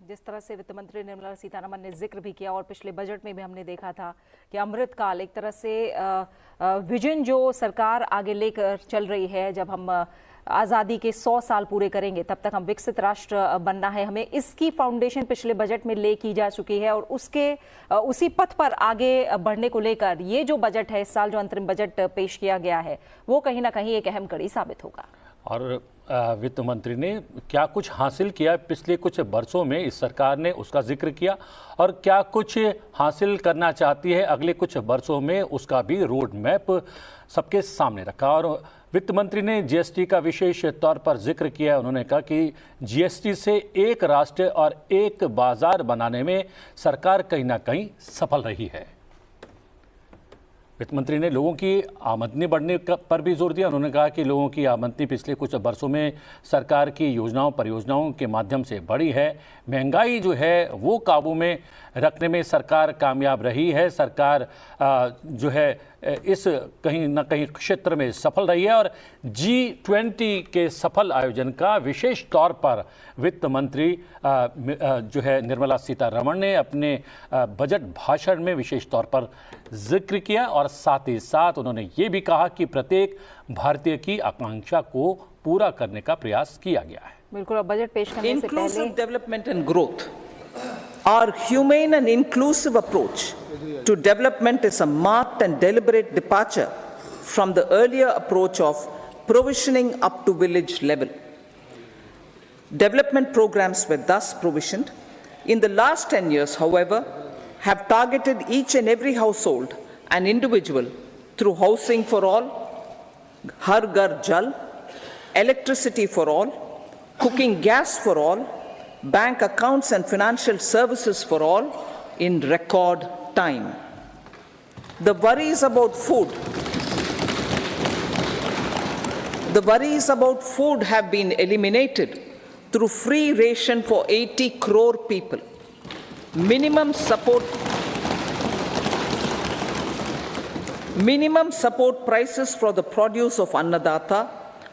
जिस तरह से वित्त मंत्री निर्मला सीतारमण ने जिक्र भी किया और पिछले बजट में भी हमने देखा था कि अमृत काल एक तरह से विजन जो सरकार आगे लेकर चल रही है, जब हम आज़ादी के 100 साल पूरे करेंगे तब तक हम विकसित राष्ट्र बनना है, हमें इसकी फाउंडेशन पिछले बजट में ले की जा चुकी है और उसी पथ पर आगे बढ़ने को लेकर ये जो बजट है, इस साल जो अंतरिम बजट पेश किया गया है, वो कहीं ना कहीं एक अहम कड़ी साबित होगा। और वित्त मंत्री ने क्या कुछ हासिल किया पिछले कुछ वर्षों में इस सरकार ने, उसका जिक्र किया, और क्या कुछ हासिल करना चाहती है अगले कुछ वर्षों में, उसका भी रोड मैप सबके सामने रखा। और वित्त मंत्री ने जीएसटी का विशेष तौर पर जिक्र किया। उन्होंने कहा कि जीएसटी से एक राष्ट्र और एक बाजार बनाने में सरकार कहीं ना कहीं सफल रही है। वित्त मंत्री ने लोगों की आमदनी बढ़ने पर भी जोर दिया। उन्होंने कहा कि लोगों की आमदनी पिछले कुछ वर्षों में सरकार की योजनाओं परियोजनाओं के माध्यम से बढ़ी है। महंगाई जो है वो काबू में रखने में सरकार कामयाब रही है। सरकार जो है इस कहीं ना कहीं क्षेत्र में सफल रही है और G20 के सफल आयोजन का विशेष तौर पर वित्त मंत्री जो है निर्मला सीतारमण ने अपने बजट भाषण में विशेष तौर पर जिक्र किया और साथ ही साथ उन्होंने ये भी कहा कि प्रत्येक भारतीय की आकांक्षा को पूरा करने का प्रयास किया गया है। बिल्कुल, अब बजट पेश करने से पहले Inclusive development and growth. Our humane and inclusive approach to development is a marked and deliberate departure from the earlier approach of provisioning up to village level. Development programs were thus provisioned. In the last 10 years, however, have targeted each and every household and individual through housing for all, Har Ghar Jal, electricity for all, cooking gas for all, bank accounts and financial services for all in record time. The worries about food have been eliminated through free ration for 80 crore people. Minimum support prices for the produce of Annadata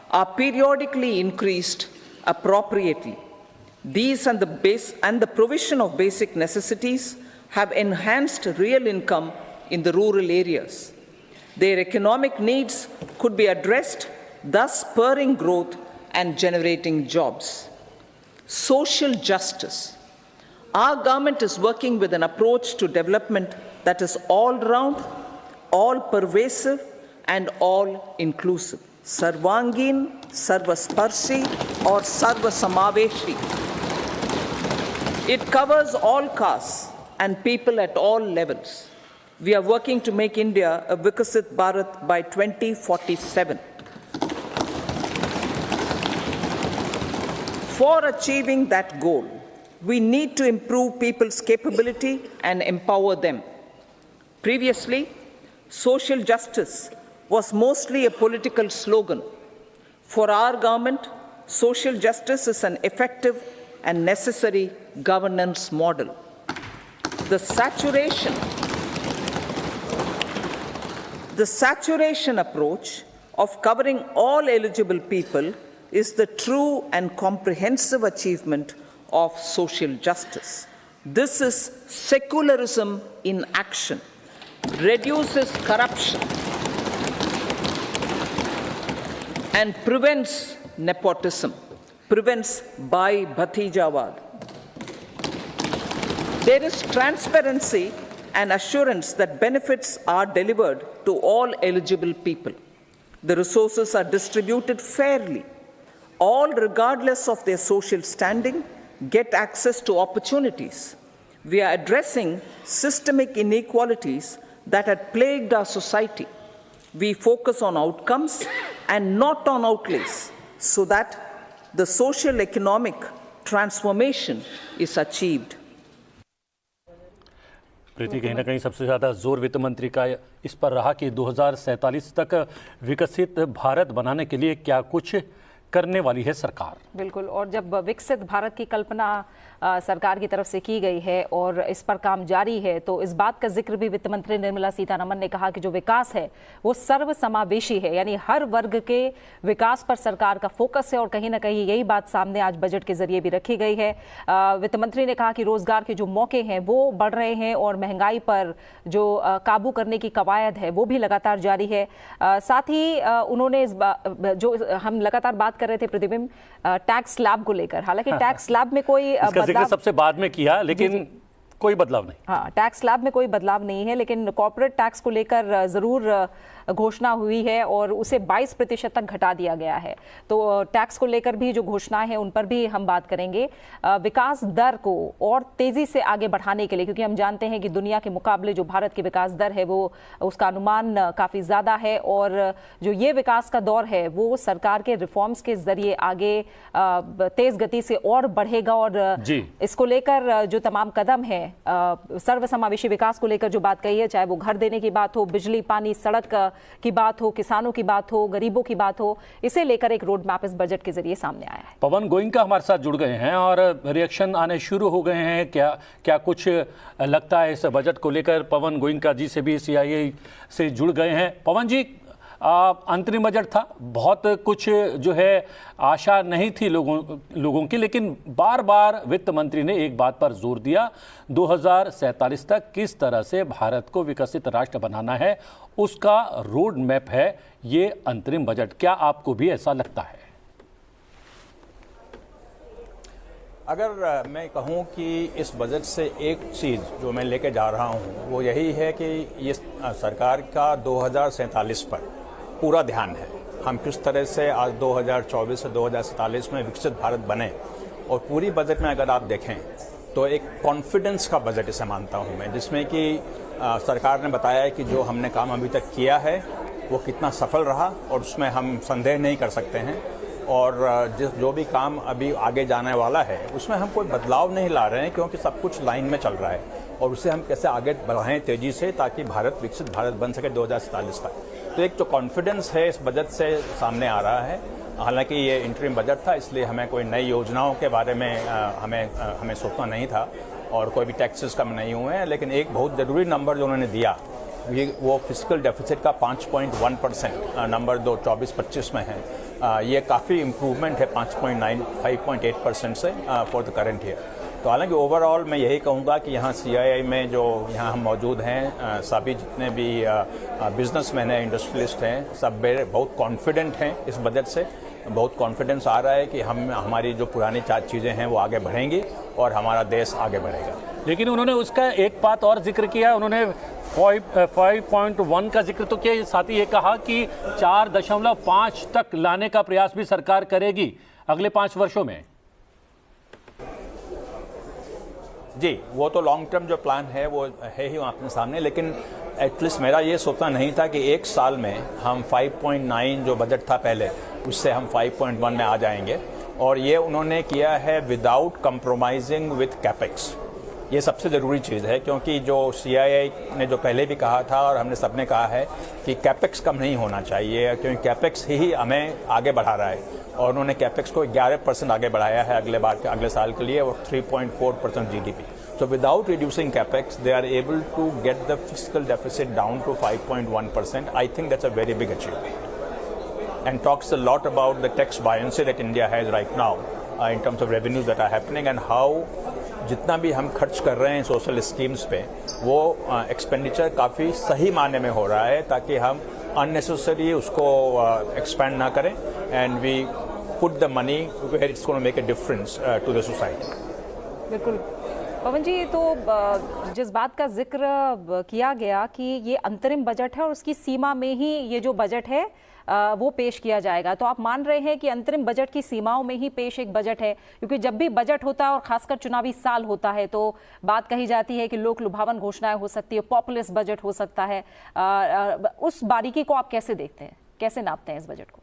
are periodically increased appropriately. These and the provision of basic necessities have enhanced real income in the rural areas. Their economic needs could be addressed, thus spurring growth and generating jobs. Social justice. Our government is working with an approach to development that is all-round, all-pervasive, and all-inclusive. Sarvangin, Sarvasparshi, or Sarvasamaveshi. It covers all castes and people at all levels. We are working to make India a Vikasit Bharat by 2047. For achieving that goal, we need to improve people's capability and empower them. Previously, social justice was mostly a political slogan. For our government, social justice is an effective and necessary governance model. The saturation approach of covering all eligible people is the true and comprehensive achievement of social justice. This is secularism in action, reduces corruption, and prevents nepotism, prevents Bhai Bhatijawad. There is transparency and assurance that benefits are delivered to all eligible people. The resources are distributed fairly. All, regardless of their social standing, get access to opportunities. We are addressing systemic inequalities that had plagued our society. We focus on outcomes and not on outlays so that the social economic transformation is achieved. प्रीति, कहीं ना कहीं सबसे ज़्यादा जोर वित्त मंत्री का इस पर रहा कि 2047 तक विकसित भारत बनाने के लिए क्या कुछ करने वाली है सरकार। बिल्कुल, और जब विकसित भारत की कल्पना सरकार की तरफ से की गई है और इस पर काम जारी है, तो इस बात का जिक्र भी वित्त मंत्री निर्मला सीतारमण ने कहा कि जो विकास है वो सर्वसमावेशी है, यानी हर वर्ग के विकास पर सरकार का फोकस है। और कहीं ना कहीं यही बात सामने आज बजट के जरिए भी रखी गई है। वित्त मंत्री ने कहा कि रोजगार के जो मौके हैं वो बढ़ रहे हैं और महंगाई पर जो काबू करने की कवायद है वो भी लगातार जारी है। साथ ही उन्होंने जो हम लगातार बात कर रहे थे प्रतिबिंब टैक्स स्लैब को लेकर, हालांकि टैक्स स्लैब में कोई जिक्र सबसे बाद में किया, लेकिन कोई बदलाव नहीं। हाँ, टैक्स स्लैब में कोई बदलाव नहीं है, लेकिन कॉर्पोरेट टैक्स को लेकर जरूर घोषणा हुई है और उसे 22% तक घटा दिया गया है। तो टैक्स को लेकर भी जो घोषणाएं हैं उन पर भी हम बात करेंगे। विकास दर को और तेजी से आगे बढ़ाने के लिए, क्योंकि हम जानते हैं कि दुनिया के मुकाबले जो भारत की विकास दर है वो उसका अनुमान काफी ज्यादा है और जो ये विकास का दौर है वो सरकार के रिफॉर्म्स के जरिए आगे तेज गति से और बढ़ेगा। और इसको लेकर जो तमाम कदम है, सर्वसमावेशी विकास को लेकर जो बात कही है, चाहे वो घर देने की बात हो, बिजली पानी सड़क की बात हो, किसानों की बात हो, गरीबों की बात हो, इसे लेकर एक रोड मैप इस बजट के जरिए सामने आया है। पवन गोयनका हमारे साथ जुड़ गए हैं और रिएक्शन आने शुरू हो गए हैं। क्या कुछ लगता है इस बजट को लेकर? पवन गोयनका जी से भी सीआईए से जुड़ गए हैं। पवन जी, अंतरिम बजट था, बहुत कुछ जो है आशा नहीं थी लोगों की, लेकिन बार बार वित्त मंत्री ने एक बात पर जोर दिया, 2047 तक किस तरह से भारत को विकसित राष्ट्र बनाना है उसका रोड मैप है ये अंतरिम बजट। क्या आपको भी ऐसा लगता है? अगर मैं कहूं कि इस बजट से एक चीज़ जो मैं लेके जा रहा हूं वो यही है कि ये सरकार का 2047 पर पूरा ध्यान है। हम किस तरह से आज 2024 से 2047 में विकसित भारत बने, और पूरी बजट में अगर आप देखें तो एक कॉन्फिडेंस का बजट इसे मानता हूं मैं, जिसमें कि सरकार ने बताया है कि जो हमने काम अभी तक किया है वो कितना सफल रहा और उसमें हम संदेह नहीं कर सकते हैं। और जो भी काम अभी आगे जाने वाला है उसमें हम कोई बदलाव नहीं ला रहे हैं, क्योंकि सब कुछ लाइन में चल रहा है और उसे हम कैसे आगे बढ़ाएं तेजी से ताकि भारत विकसित भारत बन सके 2047 तक। तो एक जो कॉन्फिडेंस है इस बजट से सामने आ रहा है। हालांकि ये इंटरिम बजट था, इसलिए हमें कोई नई योजनाओं के बारे में हमें सोचना नहीं था और कोई भी टैक्सेस कम नहीं हुए हैं, लेकिन एक बहुत ज़रूरी नंबर जो उन्होंने दिया वो फिस्कल डेफिसिट का 5.1% नंबर 24-25 में है। ये काफ़ी इम्प्रूवमेंट है 5.8% से फॉर द करंट ईयर। तो हालांकि ओवरऑल मैं यही कहूँगा कि यहाँ सीआईआई में जो यहाँ हम मौजूद हैं, सभी जितने भी बिजनेसमैन हैं, इंडस्ट्रियलिस्ट हैं, सब बहुत कॉन्फिडेंट हैं इस बजट से। बहुत कॉन्फिडेंस आ रहा है कि हमारी जो पुरानी चीज़ें हैं वो आगे बढ़ेंगी और हमारा देश आगे बढ़ेगा। लेकिन उन्होंने उसका एक बात और जिक्र किया, उन्होंने 5.1 का जिक्र तो किया, साथ ही ये कहा कि 4.5 तक लाने का प्रयास भी सरकार करेगी अगले 5 वर्षों में। जी, वो तो लॉन्ग टर्म जो प्लान है वो है ही अपने सामने, लेकिन एटलीस्ट मेरा ये सोचना नहीं था कि एक साल में हम 5.9 जो बजट था पहले उससे हम 5.1 में आ जाएंगे। और ये उन्होंने किया है विदाउट कंप्रोमाइजिंग विथ कैपेक्स। ये सबसे ज़रूरी चीज़ है, क्योंकि जो सीआईआई ने जो पहले भी कहा था और हमने सबने कहा है कि कैपेक्स कम नहीं होना चाहिए, क्योंकि कैपेक्स ही हमें आगे बढ़ा रहा है। और उन्होंने कैपेक्स को 11% आगे बढ़ाया है अगले साल के लिए, और 3.4% GDP. So without reducing capex, they are able to get the fiscal deficit down to 5.1%. I think that's a very big achievement, and talks a lot about the tax buoyancy that India has right now in terms of revenues that are happening, and how जितना भी हम खर्च कर रहे हैं social schemes पे वो expenditure काफ़ी सही मायने में हो रहा है, ताकि हम अननेसेसरी उसको एक्सपेंड ना करें, and we put the money where it's gonna make a difference to the society. बिल्कुल पवन जी, तो जिस बात का जिक्र किया गया कि ये अंतरिम बजट है और उसकी सीमा में ही ये जो बजट है वो पेश किया जाएगा, तो आप मान रहे हैं कि अंतरिम बजट की सीमाओं में ही पेश एक बजट है? क्योंकि जब भी बजट होता है और खासकर चुनावी साल होता है तो बात कही जाती है कि लोक लुभावन घोषणाएं हो सकती है, पॉपुलिस्ट बजट हो सकता है। उस बारीकी को आप कैसे देखते हैं, कैसे नापते हैं इस बजट को?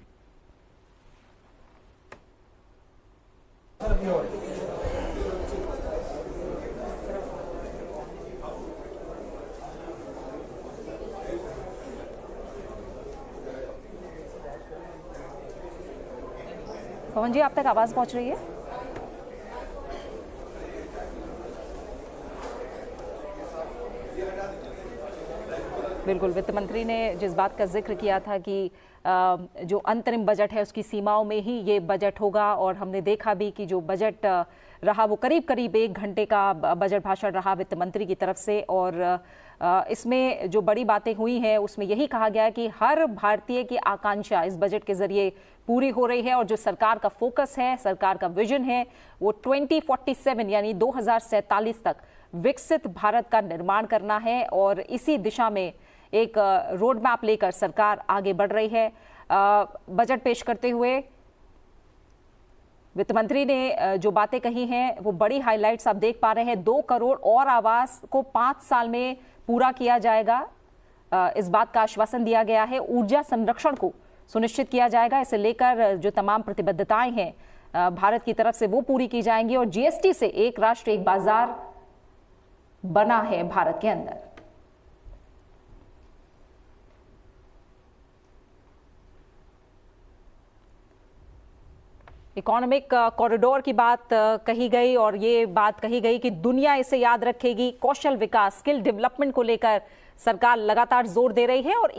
पवन जी, आप तक आवाज पहुंच रही है? बिल्कुल, वित्त मंत्री ने जिस बात का जिक्र किया था कि जो अंतरिम बजट है उसकी सीमाओं में ही ये बजट होगा, और हमने देखा भी कि जो बजट रहा वो करीब करीब 1 घंटे का बजट भाषण रहा वित्त मंत्री की तरफ से। और इसमें जो बड़ी बातें हुई हैं उसमें यही कहा गया कि हर भारतीय की आकांक्षा इस बजट के जरिए पूरी हो रही है, और जो सरकार का फोकस है, सरकार का विजन है, वो 2047 यानी 2047 तक विकसित भारत का निर्माण करना है। और इसी दिशा में एक रोड मैप लेकर सरकार आगे बढ़ रही है। बजट पेश करते हुए वित्त मंत्री ने जो बातें कही हैं वो बड़ी हाइलाइट्स आप देख पा रहे हैं। 2 करोड़ और आवास को 5 साल में पूरा किया जाएगा, इस बात का आश्वासन दिया गया है। ऊर्जा संरक्षण को सुनिश्चित किया जाएगा, इसे लेकर जो तमाम प्रतिबद्धताएं हैं भारत की तरफ से वो पूरी की जाएंगी। और जीएसटी से एक राष्ट्र एक बाजार बना है भारत के अंदर। इकोनॉमिक कॉरिडोर की बात कही गई और ये बात कही गई कि दुनिया इसे याद रखेगी। कौशल विकास, स्किल डेवलपमेंट को लेकर सरकार लगातार जोर दे रही है और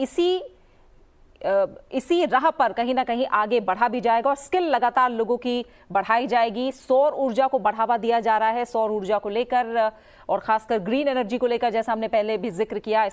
इसी राह पर कहीं ना कहीं आगे बढ़ा भी जाएगा और स्किल लगातार लोगों की बढ़ाई जाएगी। सौर ऊर्जा को बढ़ावा दिया जा रहा है, सौर ऊर्जा को लेकर और खासकर ग्रीन एनर्जी को लेकर, जैसा हमने पहले भी जिक्र किया,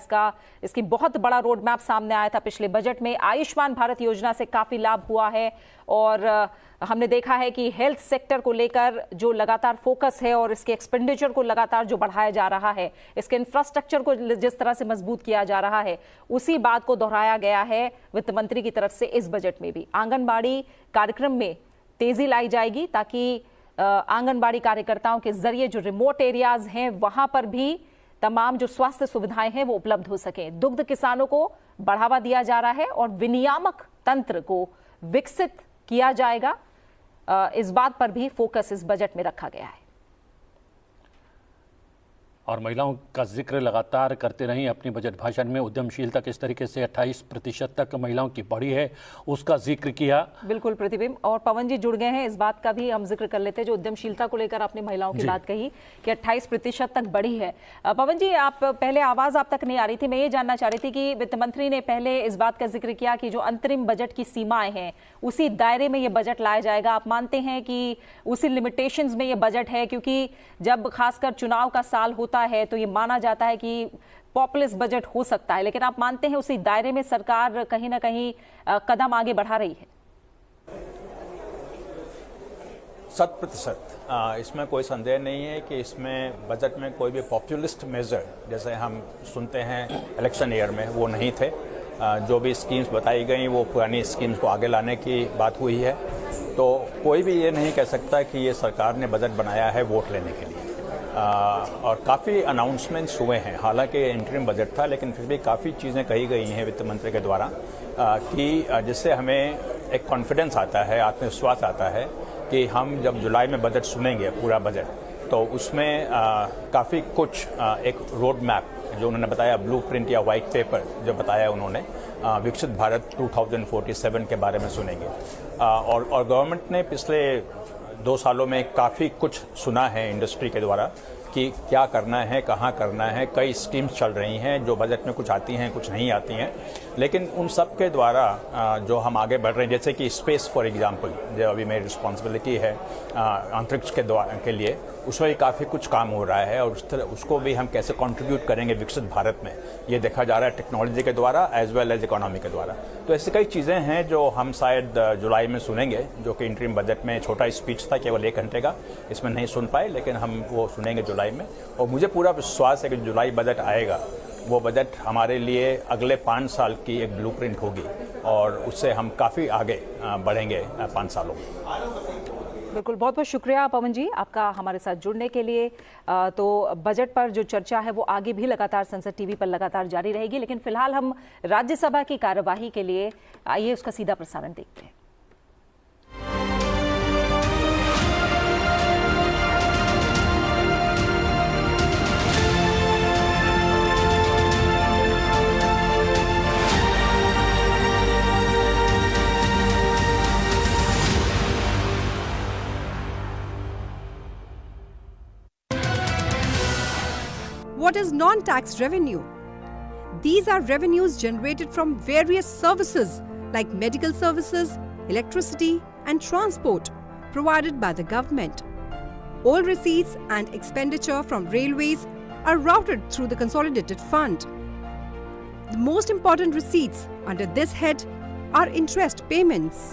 इसकी बहुत बड़ा रोड मैप सामने आया था पिछले बजट में। आयुष्मान भारत योजना से काफी लाभ हुआ है और हमने देखा है कि हेल्थ सेक्टर को लेकर जो लगातार फोकस है और इसके एक्सपेंडिचर को लगातार जो बढ़ाया जा रहा है, इसके इंफ्रास्ट्रक्चर को जिस तरह से मजबूत किया जा रहा है, उसी बात को दोहराया गया है वित्त मंत्री की तरफ से इस बजट में भी। आंगनबाड़ी कार्यक्रम में तेजी लाई जाएगी ताकि आंगनबाड़ी कार्यकर्ताओं के जरिए जो रिमोट एरियाज हैं वहां पर भी तमाम जो स्वास्थ्य सुविधाएं हैं वो उपलब्ध हो सकें। दुग्ध किसानों को बढ़ावा दिया जा रहा है और विनियामक तंत्र को विकसित किया जाएगा, इस बात पर भी फोकस इस बजट में रखा गया है। और महिलाओं का जिक्र लगातार करते रहीं अपनी बजट भाषण में। उद्यमशीलता किस तरीके से 28% तक महिलाओं की बढ़ी है उसका जिक्र किया। बिल्कुल प्रतिबिंब। और पवन जी जुड़ गए हैं, इस बात का भी हम जिक्र कर लेते हैं। जो उद्यमशीलता को लेकर आपने महिलाओं की बात कही कि 28% तक बढ़ी है। पवन जी, आप पहले आवाज आप तक नहीं आ रही थी, मैं ये जानना चाह रही थी कि वित्त मंत्री ने पहले इस बात का जिक्र किया कि जो अंतरिम बजट की सीमाएं हैं उसी दायरे में ये बजट लाया जाएगा। आप मानते हैं कि उसी लिमिटेशंस में ये बजट है? क्योंकि जब खासकर चुनाव का साल होता है तो ये माना जाता है कि पॉपुलिस्ट बजट हो सकता है, लेकिन आप मानते हैं उसी दायरे में सरकार कहीं ना कहीं कदम आगे बढ़ा रही है? 100%। इसमें कोई संदेह नहीं है कि इसमें बजट में कोई भी पॉपुलिस्ट मेजर जैसे हम सुनते हैं इलेक्शन ईयर में वो नहीं थे। जो भी स्कीम्स बताई गई वो पुरानी स्कीम्स को आगे लाने की बात हुई है। तो कोई भी ये नहीं कह सकता कि ये सरकार ने बजट बनाया है वोट लेने के लिए। और काफ़ी अनाउंसमेंट्स हुए हैं, हालांकि इंटरिम बजट था लेकिन फिर भी काफ़ी चीज़ें कही गई हैं वित्त मंत्री के द्वारा कि जिससे हमें एक कॉन्फिडेंस आता है, आत्मविश्वास आता है कि हम जब जुलाई में बजट सुनेंगे पूरा बजट तो उसमें काफ़ी कुछ एक रोड मैप जो उन्होंने बताया, ब्लूप्रिंट या वाइट पेपर जो बताया उन्होंने, विकसित भारत 2047 के बारे में सुनेंगे। और गवर्नमेंट ने पिछले 2 सालों में काफ़ी कुछ सुना है इंडस्ट्री के द्वारा कि क्या करना है, कहाँ करना है। कई स्कीम्स चल रही हैं जो बजट में कुछ आती हैं कुछ नहीं आती हैं, लेकिन उन सब के द्वारा जो हम आगे बढ़ रहे हैं, जैसे कि स्पेस फॉर एग्जांपल जो अभी मेरी रिस्पॉन्सिबिलिटी है अंतरिक्ष के लिए, उसमें भी काफ़ी कुछ काम हो रहा है और उसको भी हम कैसे कंट्रीब्यूट करेंगे विकसित भारत में, ये देखा जा रहा है टेक्नोलॉजी के द्वारा एज वेल एज इकोनॉमी के द्वारा। तो ऐसी कई चीज़ें हैं जो हम शायद जुलाई में सुनेंगे, जो कि इंटरिम बजट में छोटा स्पीच था केवल 1 घंटे का, इसमें नहीं सुन पाए, लेकिन हम वो सुनेंगे जुलाई में। और मुझे पूरा विश्वास है कि जुलाई बजट आएगा, वो बजट हमारे लिए अगले 5 साल की एक ब्लूप्रिंट होगी और उससे हम काफ़ी आगे बढ़ेंगे 5 सालों में। बिल्कुल, बहुत बहुत शुक्रिया पवन जी आपका हमारे साथ जुड़ने के लिए। तो बजट पर जो चर्चा है वो आगे भी लगातार संसद टीवी पर लगातार जारी रहेगी, लेकिन फिलहाल हम राज्यसभा की कार्यवाही के लिए आइए उसका सीधा प्रसारण देखते हैं। What is non-tax revenue? These are revenues generated from various services like medical services, electricity, and transport provided by the government. All receipts and expenditure from railways are routed through the Consolidated Fund. The most important receipts under this head are interest payments.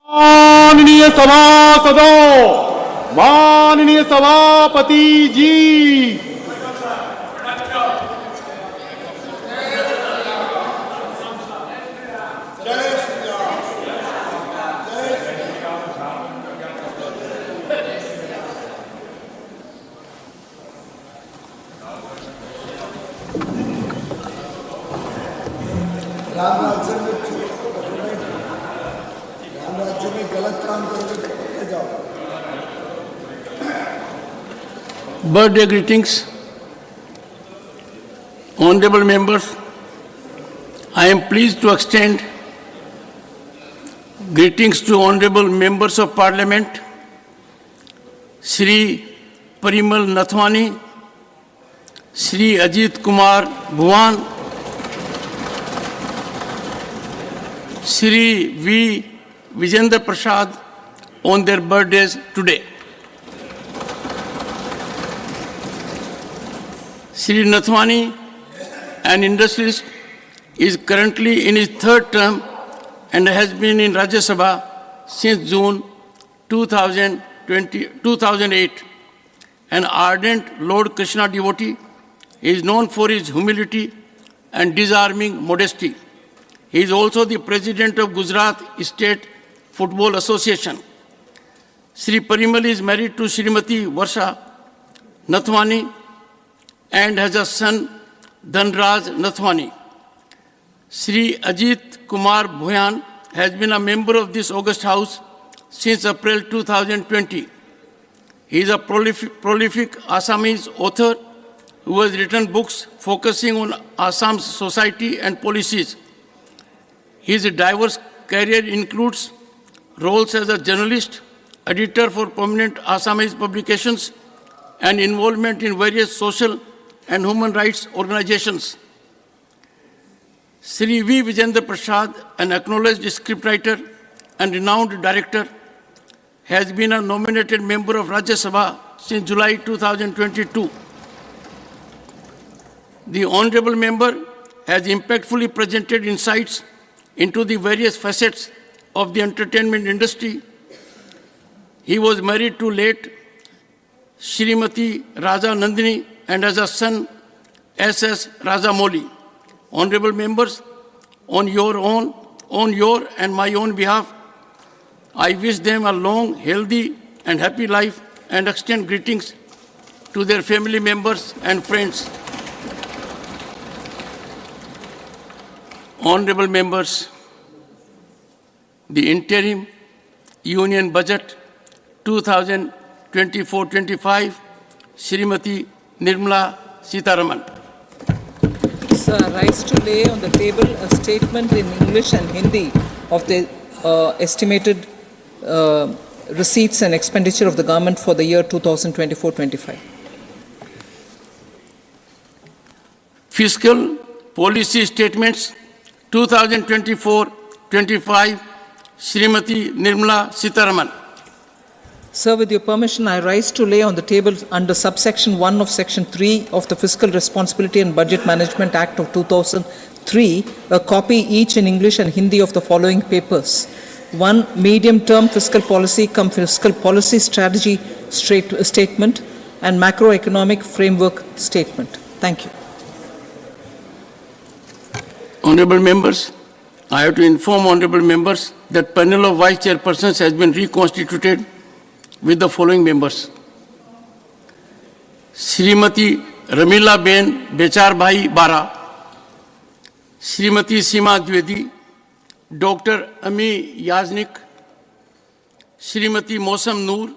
माननीय सभासदों, माननीय सभापति जी, Birthday greetings, honorable members. I am pleased to extend greetings to honorable members of parliament, Shri Parimal Nathwani, Shri Ajit Kumar Bhuwan, Shri V. Vijendra Prasad on their birthdays today. Shri Nathwani, an industrialist, is currently in his third term and has been in Rajya Sabha since June 2008. An ardent Lord Krishna devotee, he is known for his humility and disarming modesty. He is also the president of Gujarat State Football Association. Shri Parimal is married to Srimati Varsha Nathwani and has a son, Dhanraj Nathwani. Shri Ajit Kumar Bhuyan has been a member of this August House since April 2020. He is a prolific Assamese author who has written books focusing on Assam's society and policies. His diverse career includes roles as a journalist, editor for prominent Assamese publications, and involvement in various social and human rights organizations. Shri V. Vijendra Prasad, an acknowledged scriptwriter and renowned director, has been a nominated member of Rajya Sabha since July 2022. The honorable member has impactfully presented insights into the various facets of the entertainment industry. He was married to late Srimati Raja Nandini and has a son, S.S. Rajamouli. Honorable members, on your and my own behalf, I wish them a long, healthy, and happy life and extend greetings to their family members and friends. Honorable members, the interim Union Budget 2024-25, Srimati Nirmala Sitharaman. Sir, I rise to lay on the table a statement in English and Hindi of the estimated receipts and expenditure of the government for the year 2024-25. Fiscal Policy Statements 2024-25, Srimati Nirmala Sitharaman. Sir, with your permission, I rise to lay on the table under subsection 1 of section 3 of the Fiscal Responsibility and Budget Management Act of 2003, a copy each in English and Hindi of the following papers. 1. Medium-term fiscal policy cum fiscal policy strategy statement and macroeconomic framework statement. Thank you. Honorable members, I have to inform honorable members that panel of vice chairpersons has been reconstituted with the following members. Srimati Ramila Ben Becharbhai Bara, Srimati Seema Dwivedi, Dr. Ami Yaznik, Srimati Mosam Noor,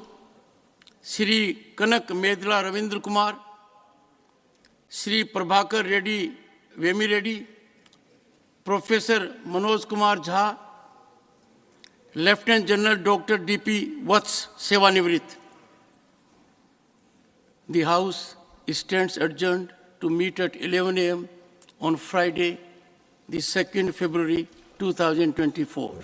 Sri Kanak Medla Ravindra Kumar, Sri Prabhakar Reddy Vemi Reddy, Professor Manoj Kumar Jha, Lieutenant General Dr. D.P. Vats Sevanivrit. The House stands adjourned to meet at 11 a.m. on Friday, the 2nd February 2024.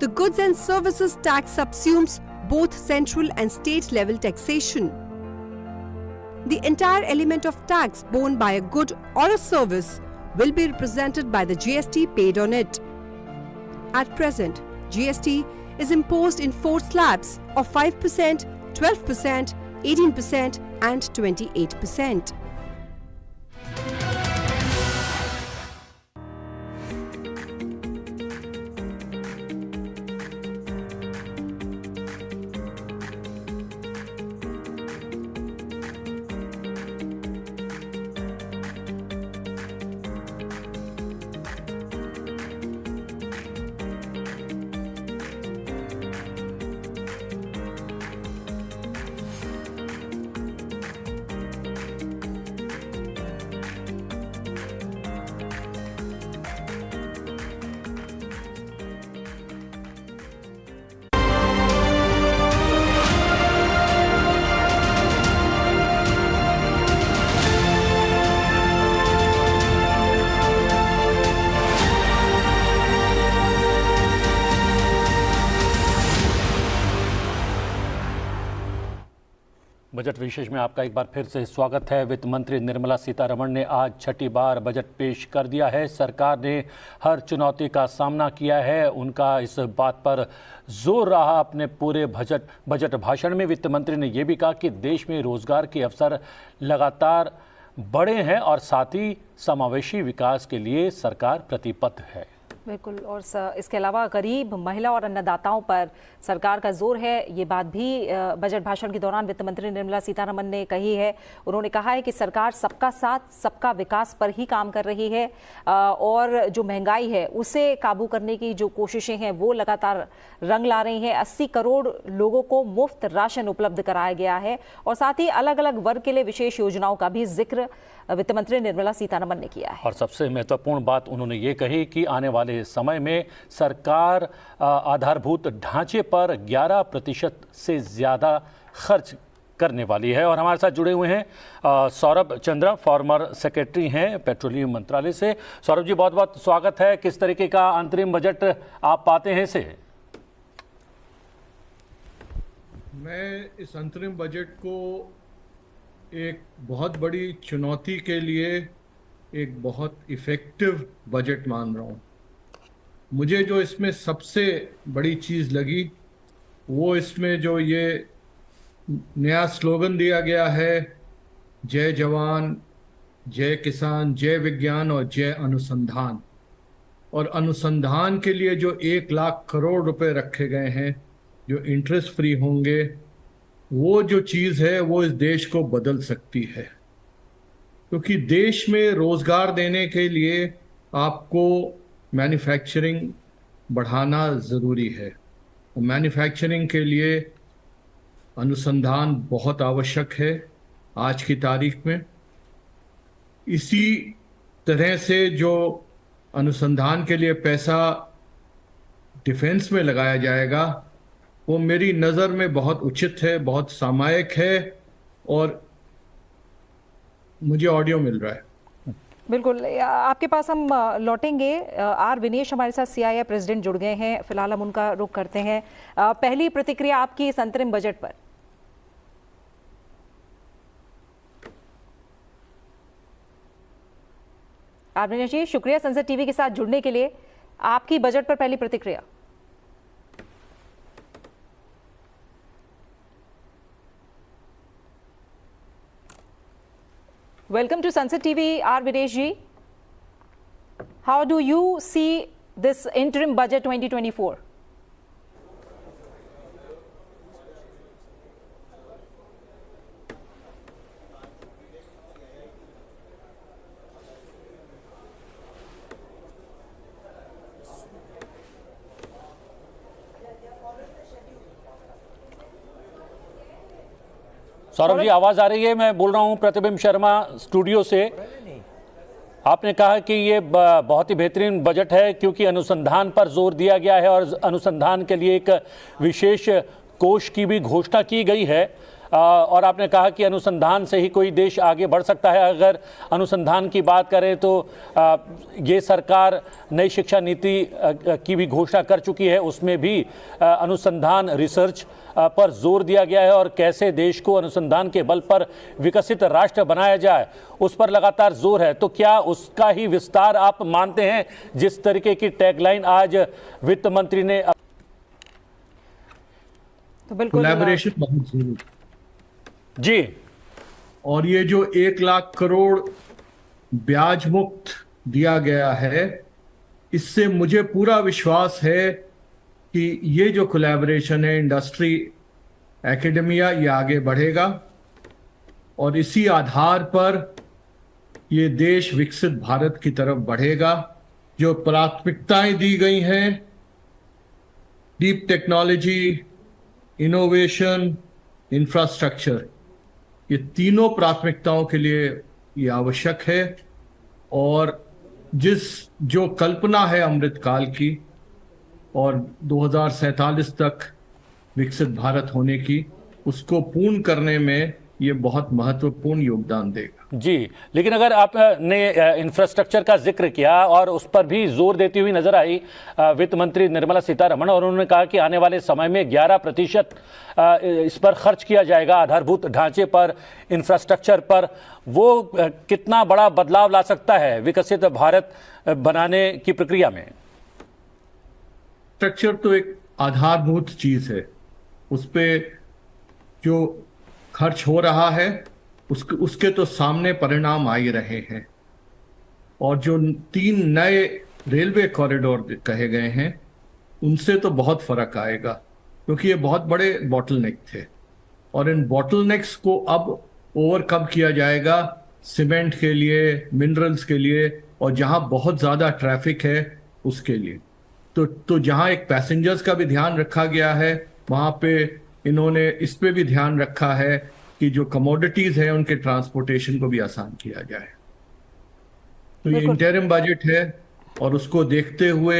The goods and services tax subsumes both central and state level taxation. The entire element of tax borne by a good or a service will be represented by the GST paid on it. At present, GST is imposed in 4 slabs of 5%, 12%, 18% and 28%. Budget विशेष में आपका एक बार फिर से स्वागत है। वित्त मंत्री निर्मला सीतारमण ने आज छठी बार बजट पेश कर दिया है। सरकार ने हर चुनौती का सामना किया है, उनका इस बात पर जोर रहा। अपने पूरे बजट भाषण में वित्त मंत्री ने यह भी कहा कि देश में रोजगार के अवसर लगातार बढ़े हैं और साथ ही समावेशी विकास के लिए सरकार प्रतिबद्ध है। बिल्कुल, और इसके अलावा गरीब, महिला और अन्नदाताओं पर सरकार का जोर है। ये बात भी बजट भाषण के दौरान वित्त मंत्री निर्मला सीतारमण ने कही है। उन्होंने कहा है कि सरकार सबका साथ, सबका विकास पर ही काम कर रही है और जो महंगाई है उसे काबू करने की जो कोशिशें हैं वो लगातार रंग ला रही हैं। 80 करोड़ लोगों को मुफ्त राशन उपलब्ध कराया गया है और साथ ही अलग अलग वर्ग के लिए विशेष योजनाओं का भी जिक्र वित्त मंत्री निर्मला सीतारमण ने किया है। और सबसे महत्वपूर्ण बात उन्होंने ये कही कि आने वाले समय में सरकार आधारभूत ढांचे पर 11% से ज़्यादा खर्च करने वाली है। और हमारे साथ जुड़े हुए हैं सौरभ चंद्रा, फॉर्मर सेक्रेटरी हैं पेट्रोलियम मंत्रालय से। सौरभ जी, बहुत बहुत स्वागत है। किस तरीके का अंतरिम बजट आप पाते हैं इसे? मैं इस अंतरिम बजट को एक बहुत बड़ी चुनौती के लिए एक बहुत इफ़ेक्टिव बजट मान रहा हूँ। मुझे जो इसमें सबसे बड़ी चीज़ लगी वो इसमें जो ये नया स्लोगन दिया गया है, जय जवान, जय किसान, जय विज्ञान और जय अनुसंधान। और अनुसंधान के लिए जो 1 लाख करोड़ रुपए रखे गए हैं जो इंटरेस्ट फ्री होंगे, वो जो चीज़ है वो इस देश को बदल सकती है। क्योंकि देश में रोज़गार देने के लिए आपको मैन्युफैक्चरिंग बढ़ाना ज़रूरी है और मैन्युफैक्चरिंग के लिए अनुसंधान बहुत आवश्यक है आज की तारीख में। इसी तरह से जो अनुसंधान के लिए पैसा डिफेंस में लगाया जाएगा वो मेरी नज़र में बहुत उचित है, बहुत सामायिक है और मुझे ऑडियो मिल रहा है। बिल्कुल, आपके पास हम लौटेंगे। आर विनेश हमारे साथ CII प्रेसिडेंट जुड़ गए हैं, फिलहाल हम उनका रुख करते हैं। पहली प्रतिक्रिया आपकी इस अंतरिम बजट पर। आर विनेश जी, शुक्रिया संसद टीवी के साथ जुड़ने के लिए। आपकी बजट पर पहली प्रतिक्रिया। Welcome to Sunset TV, R. Videsh ji. How do you see this interim budget 2024? Saurabh ji, आवाज़ आ रही है? मैं बोल रहा हूँ प्रतिबिंब शर्मा स्टूडियो से। आपने कहा कि ये बहुत ही बेहतरीन बजट है क्योंकि अनुसंधान पर जोर दिया गया है और अनुसंधान के लिए एक विशेष कोष की भी घोषणा की गई है। और आपने कहा कि अनुसंधान से ही कोई देश आगे बढ़ सकता है। अगर अनुसंधान की बात करें तो ये सरकार नई शिक्षा नीति की भी घोषणा कर चुकी है, उसमें भी अनुसंधान रिसर्च पर जोर दिया गया है और कैसे देश को अनुसंधान के बल पर विकसित राष्ट्र बनाया जाए उस पर लगातार जोर है। तो क्या उसका ही विस्तार आप मानते हैं, जिस तरीके की टैगलाइन आज वित्त मंत्री ने? तो बिल्कुल कोलैबोरेशन बहुत जरूरी जी। और ये जो 1 लाख करोड़ ब्याज मुक्त दिया गया है, इससे मुझे पूरा विश्वास है कि ये जो कोलैबोरेशन है इंडस्ट्री एकेडमिया, ये आगे बढ़ेगा और इसी आधार पर ये देश विकसित भारत की तरफ बढ़ेगा। जो प्राथमिकताएं दी गई हैं, डीप टेक्नोलॉजी, इनोवेशन, इंफ्रास्ट्रक्चर, ये तीनों प्राथमिकताओं के लिए ये आवश्यक है। और जो कल्पना है अमृतकाल की और 2047 तक विकसित भारत होने की, उसको पूर्ण करने में ये बहुत महत्वपूर्ण योगदान देगा। जी, लेकिन अगर आपने इंफ्रास्ट्रक्चर का जिक्र किया और उस पर भी जोर देती हुई नजर आई वित्त मंत्री निर्मला सीतारमण, और उन्होंने कहा कि आने वाले समय में 11% इस पर खर्च किया जाएगा, आधारभूत ढांचे पर, इंफ्रास्ट्रक्चर पर। वो कितना बड़ा बदलाव ला सकता है विकसित भारत बनाने की प्रक्रिया में? स्ट्रक्चर तो एक आधारभूत चीज है, उस पे जो खर्च हो रहा है उसके तो सामने परिणाम आ ही रहे हैं। और जो 3 नए रेलवे कॉरिडोर कहे गए हैं, उनसे तो बहुत फर्क आएगा, क्योंकि ये बहुत बड़े बॉटलनेक थे और इन बॉटलनेक्स को अब ओवरकम किया जाएगा सीमेंट के लिए, मिनरल्स के लिए, और जहां बहुत ज्यादा ट्रैफिक है उसके लिए। तो जहां एक पैसेंजर्स का भी ध्यान रखा गया है, वहां पे इन्होंने इस पे भी ध्यान रखा है कि जो कमोडिटीज हैं उनके ट्रांसपोर्टेशन को भी आसान किया जाए। तो ये इंटरिम बजट है और उसको देखते हुए,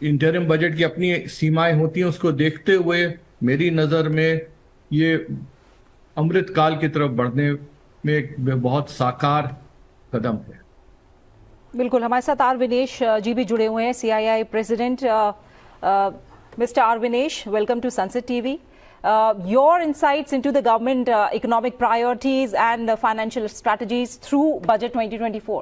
इंटरिम बजट की अपनी सीमाएं होती हैं, उसको देखते हुए मेरी नज़र में ये अमृतकाल की तरफ बढ़ने में एक बहुत साकार कदम है। बिल्कुल, हमारे साथ आर विनेश जी भी जुड़े हुए हैं, CII president. Mister R Vinesh, welcome to Sunset TV. Your insights into the government economic priorities and financial strategies through Budget 2024.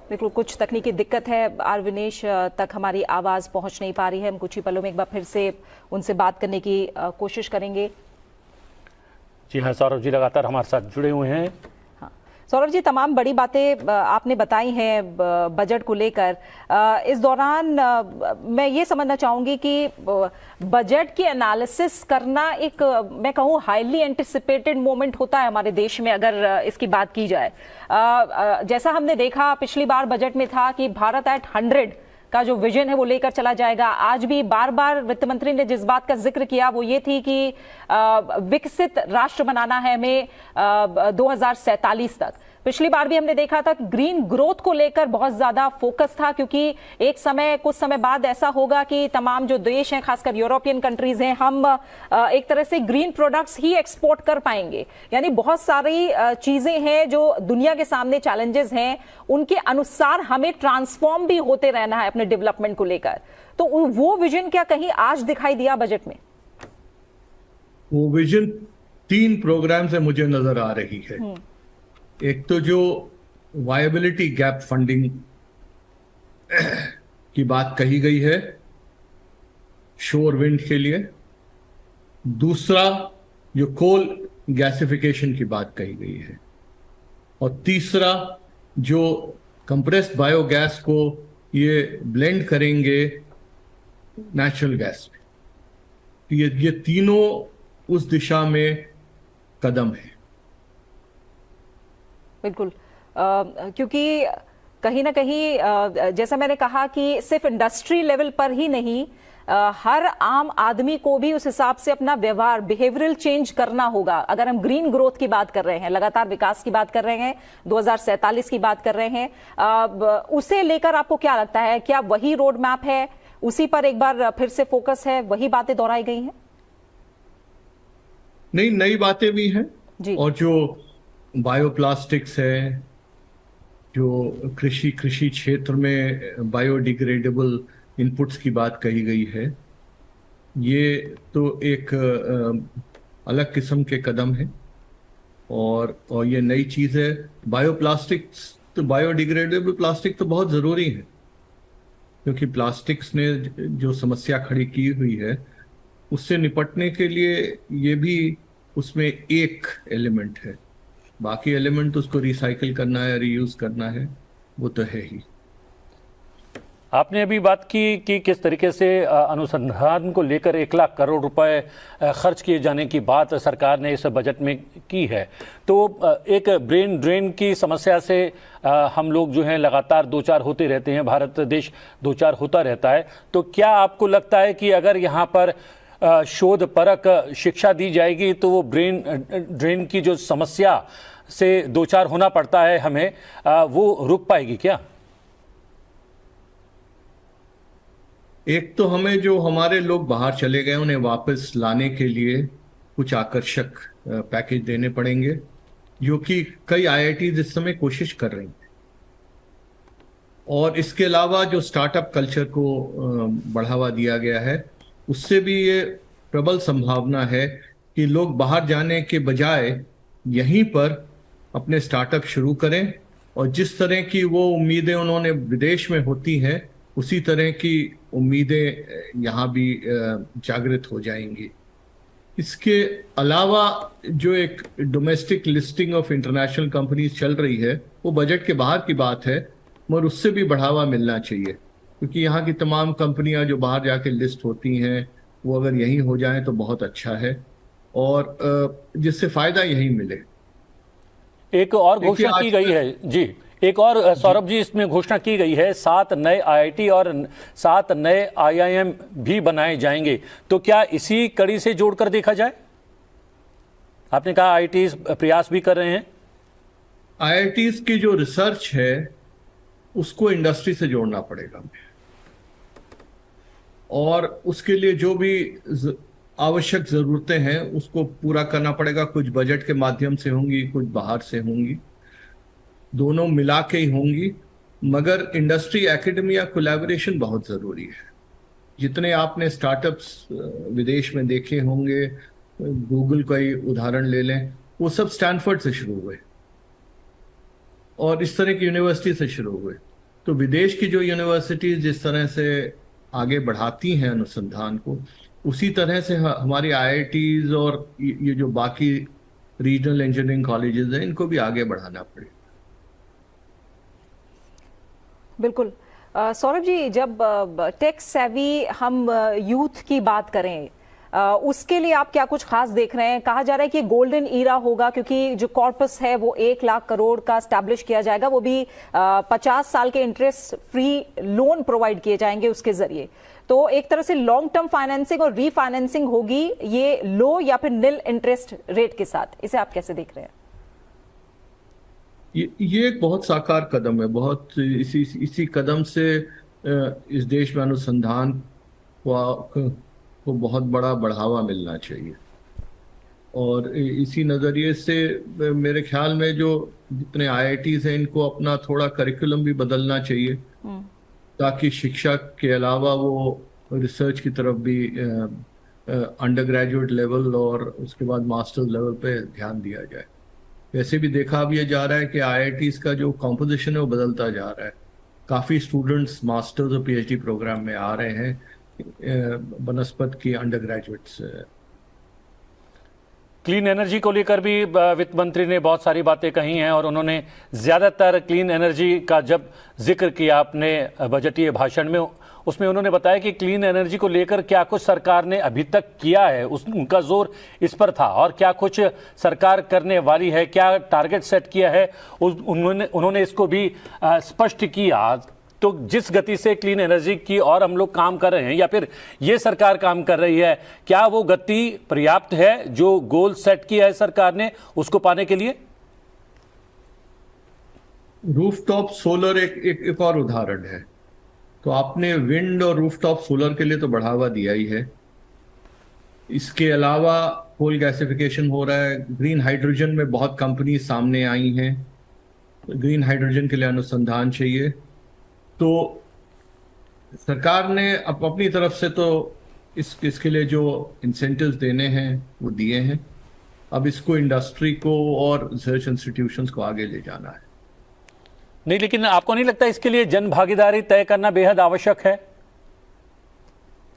बिल्कुल, कुछ तकनीकी दिक्कत है, आर विनेश तक हमारी आवाज़ पहुंच नहीं पा रही है। हम कुछ ही पलों में एक बार फिर से उनसे बात करने की कोशिश करेंगे। जी हाँ, सौरभ जी लगातार हमारे साथ जुड़े हुए हैं। हाँ सौरभ जी, तमाम बड़ी बातें आपने बताई हैं बजट को लेकर। इस दौरान मैं ये समझना चाहूँगी कि बजट की एनालिसिस करना एक, मैं कहूँ, हाईली एंटिसिपेटेड मोमेंट होता है हमारे देश में, अगर इसकी बात की जाए। जैसा हमने देखा पिछली बार बजट में था कि भारत एट 100 का जो विजन है वो लेकर चला जाएगा। आज भी बार बार वित्त मंत्री ने जिस बात का जिक्र किया वो ये थी कि विकसित राष्ट्र बनाना है हमें 2047 तक। पिछली बार भी हमने देखा था कि ग्रीन ग्रोथ को लेकर बहुत ज्यादा फोकस था, क्योंकि कुछ समय बाद ऐसा होगा कि तमाम जो देश हैं, खासकर यूरोपियन कंट्रीज हैं, हम एक तरह से ग्रीन प्रोडक्ट्स ही एक्सपोर्ट कर पाएंगे। यानी बहुत सारी चीजें हैं जो दुनिया के सामने चैलेंजेस हैं, उनके अनुसार हमें ट्रांसफॉर्म भी होते रहना है अपने डेवलपमेंट को लेकर। तो वो विजन क्या कहीं आज दिखाई दिया बजट में? वो विजन 3 प्रोग्राम से मुझे नजर आ रही है। एक तो जो वायबिलिटी गैप फंडिंग की बात कही गई है शोर विंड के लिए, दूसरा जो कोल गैसिफिकेशन की बात कही गई है, और तीसरा जो कंप्रेस्ड बायोगैस को ये ब्लेंड करेंगे नेचुरल गैस में। ये तीनों उस दिशा में कदम है। बिल्कुल, क्योंकि कहीं ना कहीं जैसा मैंने कहा कि सिर्फ इंडस्ट्री लेवल पर ही नहीं, हर आम आदमी को भी उस हिसाब से अपना व्यवहार, बिहेवियरल चेंज करना होगा। अगर हम ग्रीन ग्रोथ की बात कर रहे हैं, लगातार विकास की बात कर रहे हैं, 2047 की बात कर रहे हैं, उसे लेकर आपको क्या लगता है? क्या वही रोड मैप है, उसी पर एक बार फिर से फोकस है, वही बातें दोहराई गई हैं? नहीं, नई बातें भी हैं जी। और जो बायोप्लास्टिक्स है, जो कृषि क्षेत्र में बायोडिग्रेडेबल इनपुट्स की बात कही गई है, ये तो एक अलग किस्म के कदम है और ये नई चीज़ है। बायोप्लास्टिक्स तो बायोडिग्रेडेबल प्लास्टिक तो बहुत ज़रूरी है, क्योंकि प्लास्टिक्स ने जो समस्या खड़ी की हुई है उससे निपटने के लिए ये भी उसमें एक एलिमेंट है। बाकी एलिमेंट उसको रिसाइकिल करना है, रीयूज करना है, वो तो है ही। आपने अभी बात की कि किस तरीके से अनुसंधान को लेकर 1 लाख करोड़ रुपए खर्च किए जाने की बात सरकार ने इस बजट में की है। तो एक ब्रेन ड्रेन की समस्या से हम लोग जो हैं लगातार दो चार होते रहते हैं, भारत देश दो चार होता रहता है। तो क्या आपको लगता है कि अगर यहाँ पर शोध परक शिक्षा दी जाएगी तो वो ब्रेन ड्रेन की जो समस्या से दो चार होना पड़ता है हमें, वो रुक पाएगी क्या? एक तो हमें जो हमारे लोग बाहर चले गए उन्हें वापस लाने के लिए कुछ आकर्षक पैकेज देने पड़ेंगे, जो कि कई आईआईटीज इस समय कोशिश कर रही हैं। और इसके अलावा जो स्टार्टअप कल्चर को बढ़ावा दिया गया है, उससे भी ये प्रबल संभावना है कि लोग बाहर जाने के बजाय यहीं पर अपने स्टार्टअप शुरू करें और जिस तरह की वो उम्मीदें उन्होंने विदेश में होती हैं उसी तरह की उम्मीदें यहाँ भी जागृत हो जाएंगी। इसके अलावा जो एक domestic listing of international companies चल रही है वो बजट के बाहर की बात है, मगर उससे भी बढ़ावा मिलना चाहिए, क्योंकि यहाँ की तमाम कंपनियां जो बाहर जाके लिस्ट होती हैं वो अगर यहीं हो जाएं तो बहुत अच्छा है और जिससे फायदा यहीं मिले। एक और घोषणा की गई है जी, एक और सौरभ जी इसमें घोषणा की गई है 7 नए आईआईटी और 7 नए आईआईएम भी बनाए जाएंगे। तो क्या इसी कड़ी से जोड़कर देखा जाए? आपने कहा आईआईटीज प्रयास भी कर रहे हैं। आईआईटीज की जो रिसर्च है उसको इंडस्ट्री से जोड़ना पड़ेगा और उसके लिए जो भी आवश्यक जरूरतें हैं उसको पूरा करना पड़ेगा। कुछ बजट के माध्यम से होंगी, कुछ बाहर से होंगी, दोनों मिला के ही होंगी, मगर इंडस्ट्री एकेडमिया कोलैबोरेशन बहुत जरूरी है। जितने आपने स्टार्टअप्स विदेश में देखे होंगे, गूगल का ही उदाहरण ले लें, वो सब स्टैनफोर्ड से शुरू हुए और इस तरह की यूनिवर्सिटी से शुरू हुए। तो विदेश की जो यूनिवर्सिटीज जिस तरह से आगे बढ़ाती हैं अनुसंधान को, उसी तरह से हमारी आईआईटीज और ये जो बाकी रीजनल इंजीनियरिंग कॉलेजेस हैं इनको भी आगे बढ़ाना पड़ेगा। बिल्कुल। सौरभ जी, जब टेक सेवी हम यूथ की बात करें, उसके लिए आप क्या कुछ खास देख रहे हैं? कहा जा रहा है कि गोल्डन ईरा होगा, क्योंकि जो कॉर्पस है वो 1 लाख करोड़ का स्टैब्लिश किया जाएगा, वो भी 50 साल के इंटरेस्ट फ्री लोन प्रोवाइड किए जाएंगे उसके जरिए। तो एक तरह से लॉन्ग टर्म फाइनेंसिंग और रीफाइनेंसिंग होगी, ये लो या फिर निल इंटरेस्ट रेट के साथ। इसे आप कैसे देख रहे हैं? ये एक बहुत साकार कदम है। बहुत इसी कदम से इस देश में अनुसंधान को बहुत बड़ा बढ़ावा मिलना चाहिए और इसी नज़रिए से मेरे ख्याल में जो जितने आईआईटीज हैं इनको अपना थोड़ा करिकुलम भी बदलना चाहिए, ताकि शिक्षा के अलावा वो रिसर्च की तरफ भी अंडर ग्रेजुएट लेवल और उसके बाद मास्टर्स लेवल पे ध्यान दिया जाए। वैसे भी देखा अब ये जा रहा है कि आईआईटीज का जो कॉम्पोजिशन है वो बदलता जा रहा है। काफ़ी स्टूडेंट्स मास्टर्स और पीएचडी प्रोग्राम में आ रहे हैं बनस्पत की अंडर ग्रेजुएट्स। क्लीन एनर्जी को लेकर भी वित्त मंत्री ने बहुत सारी बातें कही हैं और उन्होंने ज़्यादातर क्लीन एनर्जी का जब जिक्र किया अपने बजटीय भाषण में, उसमें उन्होंने बताया कि क्लीन एनर्जी को लेकर क्या कुछ सरकार ने अभी तक किया है, उनका जोर इस पर था, और क्या कुछ सरकार करने वाली है, क्या टारगेट सेट किया है, उन्होंने इसको भी स्पष्ट किया। तो जिस गति से क्लीन एनर्जी की और हम लोग काम कर रहे हैं या फिर ये सरकार काम कर रही है, क्या वो गति पर्याप्त है जो गोल सेट किया है सरकार ने उसको पाने के लिए? रूफटॉप सोलर एक और उदाहरण है। तो आपने विंड और रूफटॉप सोलर के लिए तो बढ़ावा दिया ही है। इसके अलावा कोल गैसिफिकेशन हो रहा है, ग्रीन हाइड्रोजन में बहुत कंपनी सामने आई हैं। ग्रीन हाइड्रोजन के लिए अनुसंधान चाहिए। तो सरकार ने अपनी तरफ से तो इसके लिए जो इंसेंटिव्स देने हैं वो दिए हैं। अब इसको इंडस्ट्री को और रिसर्च इंस्टीट्यूशंस को आगे ले जाना है। नहीं, लेकिन आपको नहीं लगता इसके लिए जन भागीदारी तय करना बेहद आवश्यक है?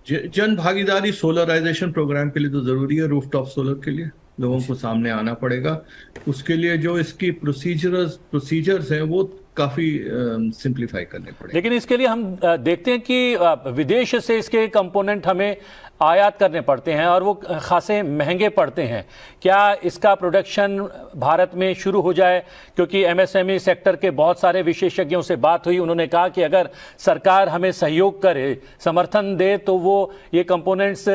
जन भागीदारी सोलराइजेशन प्रोग्राम के लिए तो जरूरी है। रूफटॉप सोलर के लिए लोगों को सामने आना पड़ेगा। उसके लिए जो इसकी प्रोसीजर्स हैं वो काफी सिंप्लीफाई करने पड़ेंगे। लेकिन इसके लिए हम देखते हैं कि विदेश से इसके कंपोनेंट हमें आयात करने पड़ते हैं और वो खासे महंगे पड़ते हैं। क्या इसका प्रोडक्शन भारत में शुरू हो जाए? क्योंकि एमएसएमई सेक्टर के बहुत सारे विशेषज्ञों से बात हुई, उन्होंने कहा कि अगर सरकार हमें सहयोग करे, समर्थन दे, तो वो ये कंपोनेंट्स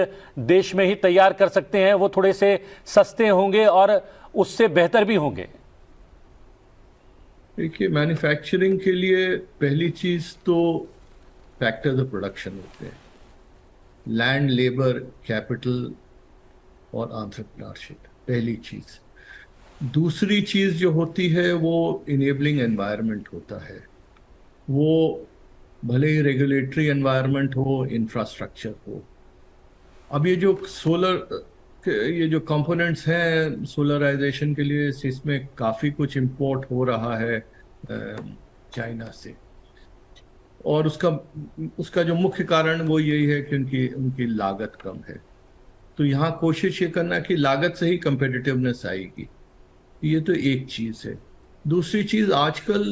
देश में ही तैयार कर सकते हैं। वो थोड़े से सस्ते होंगे और उससे बेहतर भी होंगे। देखिए, मैन्युफैक्चरिंग के लिए पहली चीज तो फैक्टर्स ऑफ प्रोडक्शन होते हैं, लैंड, लेबर, कैपिटल और एंटरप्रेन्योरशिप, पहली चीज। दूसरी चीज जो होती है वो इनेबलिंग एनवायरनमेंट होता है। वो भले ही रेगुलेटरी एनवायरनमेंट हो, इंफ्रास्ट्रक्चर हो। अब ये जो कंपोनेंट्स हैं सोलराइजेशन के लिए, इसमें काफ़ी कुछ इंपोर्ट हो रहा है चाइना से। और उसका जो मुख्य कारण वो यही है कि उनकी लागत कम है। तो यहाँ कोशिश ये करना कि लागत से ही कंपेटिटिवनेस आएगी। ये तो एक चीज़ है। दूसरी चीज़, आजकल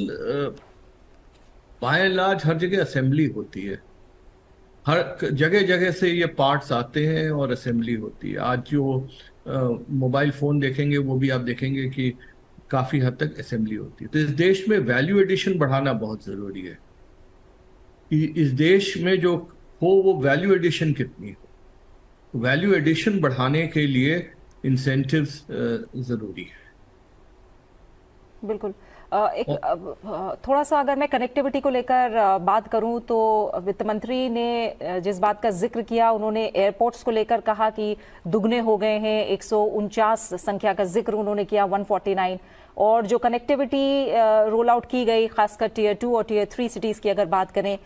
बाय एंड लार्ज हर जगह असेंबली होती है। हर जगह से ये पार्ट्स आते हैं और असेंबली होती है। आज जो मोबाइल फ़ोन देखेंगे वो भी आप देखेंगे कि काफ़ी हद तक असेंबली होती है। तो इस देश में वैल्यू एडिशन बढ़ाना बहुत ज़रूरी है। इस देश में जो हो वो वैल्यू एडिशन कितनी हो। वैल्यू एडिशन बढ़ाने के लिए इंसेंटिव्स ज़रूरी है। बिल्कुल। थोड़ा सा अगर मैं कनेक्टिविटी को लेकर बात करूं तो वित्त मंत्री ने जिस बात का जिक्र किया, उन्होंने एयरपोर्ट्स को लेकर कहा कि दुगने हो गए हैं। 149 संख्या का जिक्र उन्होंने किया, 149। और जो कनेक्टिविटी रोल आउट की गई, खासकर टियर 2 और टियर 3 सिटीज़ की अगर बात करें,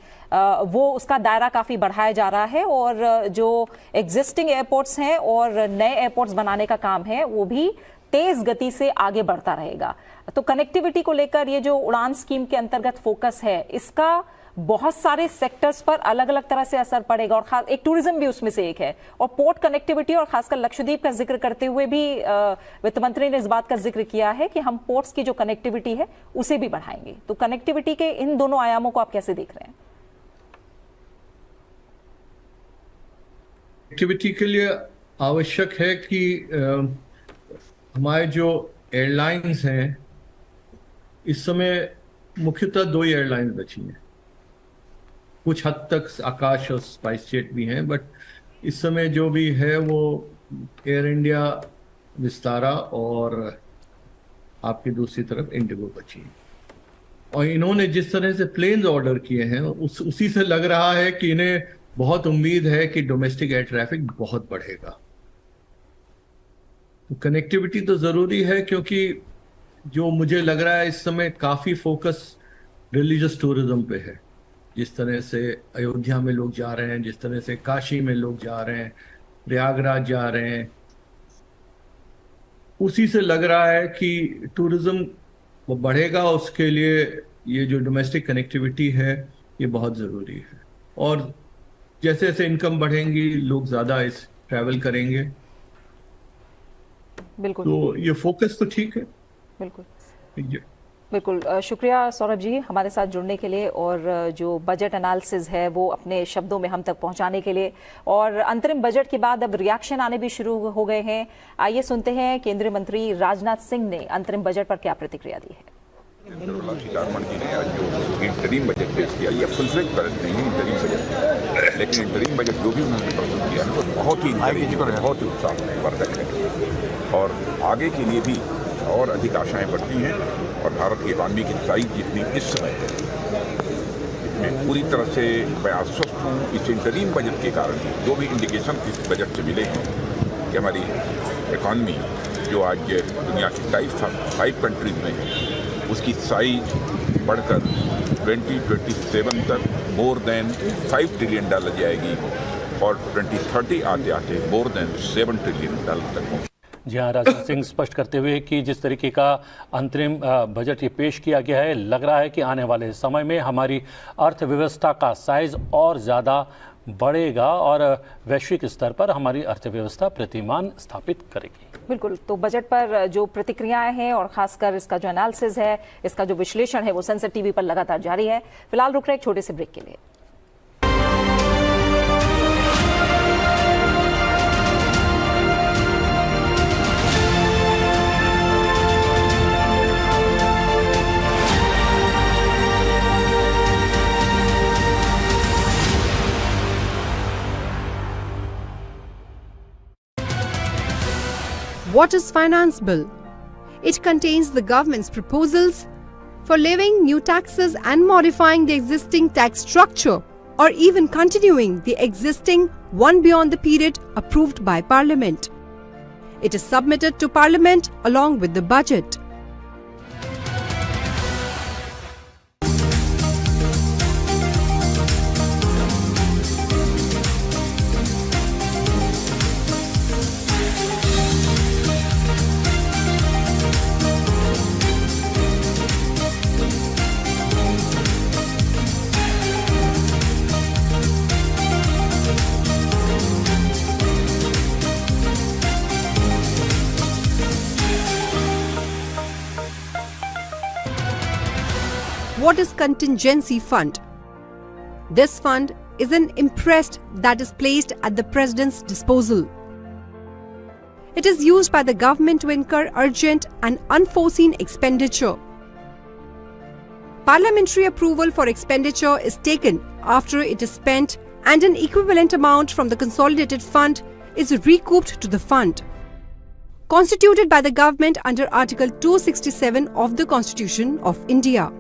वो उसका दायरा काफ़ी बढ़ाया जा रहा है। और जो एग्जिस्टिंग एयरपोर्ट्स हैं और नए एयरपोर्ट्स बनाने का काम है वो भी तेज गति से आगे बढ़ता रहेगा। तो कनेक्टिविटी को लेकर ये जो उड़ान स्कीम के अंतर्गत फोकस है, इसका बहुत सारे सेक्टर्स पर अलग अलग तरह से असर पड़ेगा। और खास एक टूरिज्म भी उसमें से एक है। और पोर्ट कनेक्टिविटी और खासकर लक्षद्वीप का जिक्र करते हुए भी वित्त मंत्री ने इस बात का जिक्र किया है कि हम पोर्ट्स की जो कनेक्टिविटी है उसे भी बढ़ाएंगे। तो कनेक्टिविटी के इन दोनों आयामों को आप कैसे देख रहे हैं? कनेक्टिविटी के लिए आवश्यक है कि हमारे जो एयरलाइंस हैं, इस समय मुख्यतः 2 एयरलाइंस बची हैं। कुछ हद तक आकाश और स्पाइस जेट भी हैं, बट इस समय जो भी है वो एयर इंडिया, विस्तारा और आपकी दूसरी तरफ इंडिगो बची है। और इन्होंने जिस तरह से प्लेन्स ऑर्डर किए हैं उसी से लग रहा है कि इन्हें बहुत उम्मीद है कि डोमेस्टिक एयर ट्रैफिक बहुत बढ़ेगा। तो कनेक्टिविटी तो ज़रूरी है, क्योंकि जो मुझे लग रहा है इस समय काफ़ी फोकस रिलीजियस टूरिज्म पे है। जिस तरह से अयोध्या में लोग जा रहे हैं, जिस तरह से काशी में लोग जा रहे हैं, प्रयागराज जा रहे हैं, उसी से लग रहा है कि टूरिज्म वो बढ़ेगा। उसके लिए ये जो डोमेस्टिक कनेक्टिविटी है ये बहुत ज़रूरी है। और जैसे जैसे इनकम बढ़ेंगी लोग ज़्यादा इस ट्रैवल करेंगे। बिल्कुल। तो ये फोकस तो ठीक है। बिल्कुल बिल्कुल। शुक्रिया सौरभ जी हमारे साथ जुड़ने के लिए और जो बजट एनालिसिस है वो अपने शब्दों में हम तक पहुंचाने के लिए। और अंतरिम बजट के बाद अब रिएक्शन आने भी शुरू हो गए हैं। आइए सुनते हैं केंद्रीय मंत्री राजनाथ सिंह ने अंतरिम बजट पर क्या प्रतिक्रिया दी है। निर्मला सीतारमण जी ने आज जो इंटरिम बजट पेश किया। ये फुल फ्लेज बजट नहीं है, इंटरिम बजट, लेकिन इंटरिम बजट जो भी उन्होंने प्रस्तुत किया है वो बहुत ही बहुत ही उत्साहवर्धक है और आगे के लिए भी और अधिक आशाएं बढ़ती हैं। और भारत की इकॉनमी की साइज जितनी इस समय है, इसमें पूरी तरह से मैं आश्वस्त हूँ। इस इंटरिम बजट के कारण जो भी इंडिकेशन इस बजट से मिले हैं कि हमारी इकॉनमी जो आज दुनिया की टाइप 5 कंट्रीज में है, उसकी साइज बढ़कर 2027 तक मोर देन $5 ट्रिलियन जाएगी और 2030 आते आते मोर देन $7 ट्रिलियन तक पहुँचेगी। जी हाँ, राजनाथ सिंह स्पष्ट करते हुए कि जिस तरीके का अंतरिम बजट ये पेश किया गया है, लग रहा है कि आने वाले समय में हमारी अर्थव्यवस्था का साइज और ज़्यादा बढ़ेगा और वैश्विक स्तर पर हमारी अर्थव्यवस्था प्रतिमान स्थापित करेगी। बिल्कुल, तो बजट पर जो प्रतिक्रियाएं हैं और खासकर इसका जो एनालिसिस है, इसका जो विश्लेषण है, वो संसद टीवी पर लगातार जारी है। फिलहाल रुक रहे एक छोटे से ब्रेक के लिए। What is Finance Bill? It contains the government's proposals for levying new taxes and modifying the existing tax structure, or even continuing the existing one beyond the period approved by Parliament. It is submitted to Parliament along with the budget. What is contingency fund? This fund is an imprest that is placed at the President's disposal. It is used by the government to incur urgent and unforeseen expenditure. Parliamentary approval for expenditure is taken after it is spent, and an equivalent amount from the consolidated fund is recouped to the fund. Constituted by the government under Article 267 of the Constitution of India.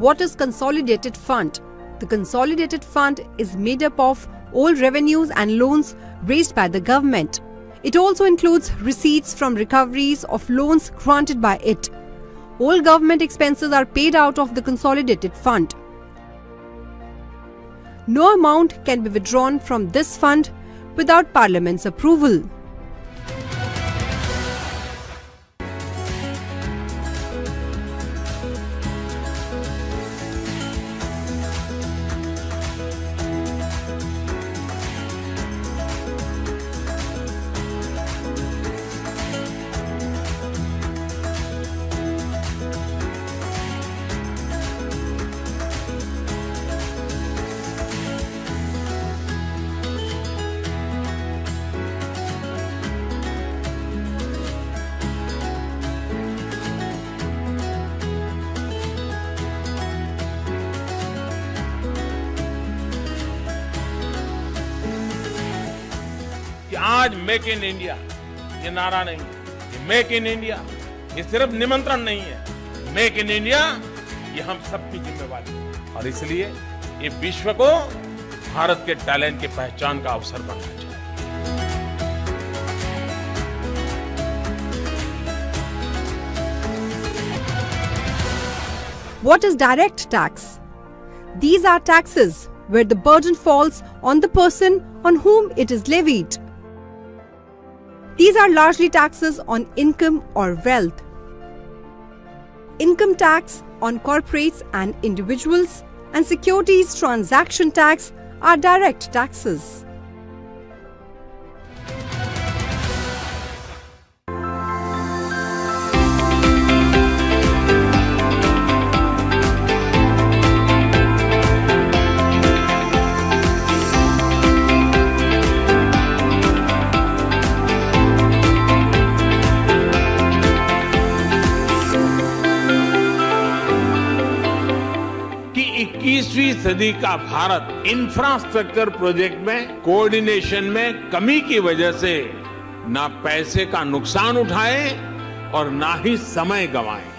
What is Consolidated Fund? The Consolidated Fund is made up of all revenues and loans raised by the government. It also includes receipts from recoveries of loans granted by it. All government expenses are paid out of the Consolidated Fund. No amount can be withdrawn from this fund without Parliament's approval. कि आज make in India ये नारा नहीं है, ये make in India ये सिर्फ निमंत्रण नहीं है, मेक इन इंडिया ये हम सबकी जिम्मेवारी है और इसलिए ये विश्व को भारत के टैलेंट की पहचान का अवसर बनना चाहिए। What is direct tax? These are taxes where the burden falls on the person on whom it is levied. These are largely taxes on income or wealth. Income tax on corporates and individuals and securities transaction tax are direct taxes. कि 21वीं सदी का Bharat infrastructure project में coordination में कमी की वजह से ना पैसे का नुकसान उठाए और ना ही समय गंवाए।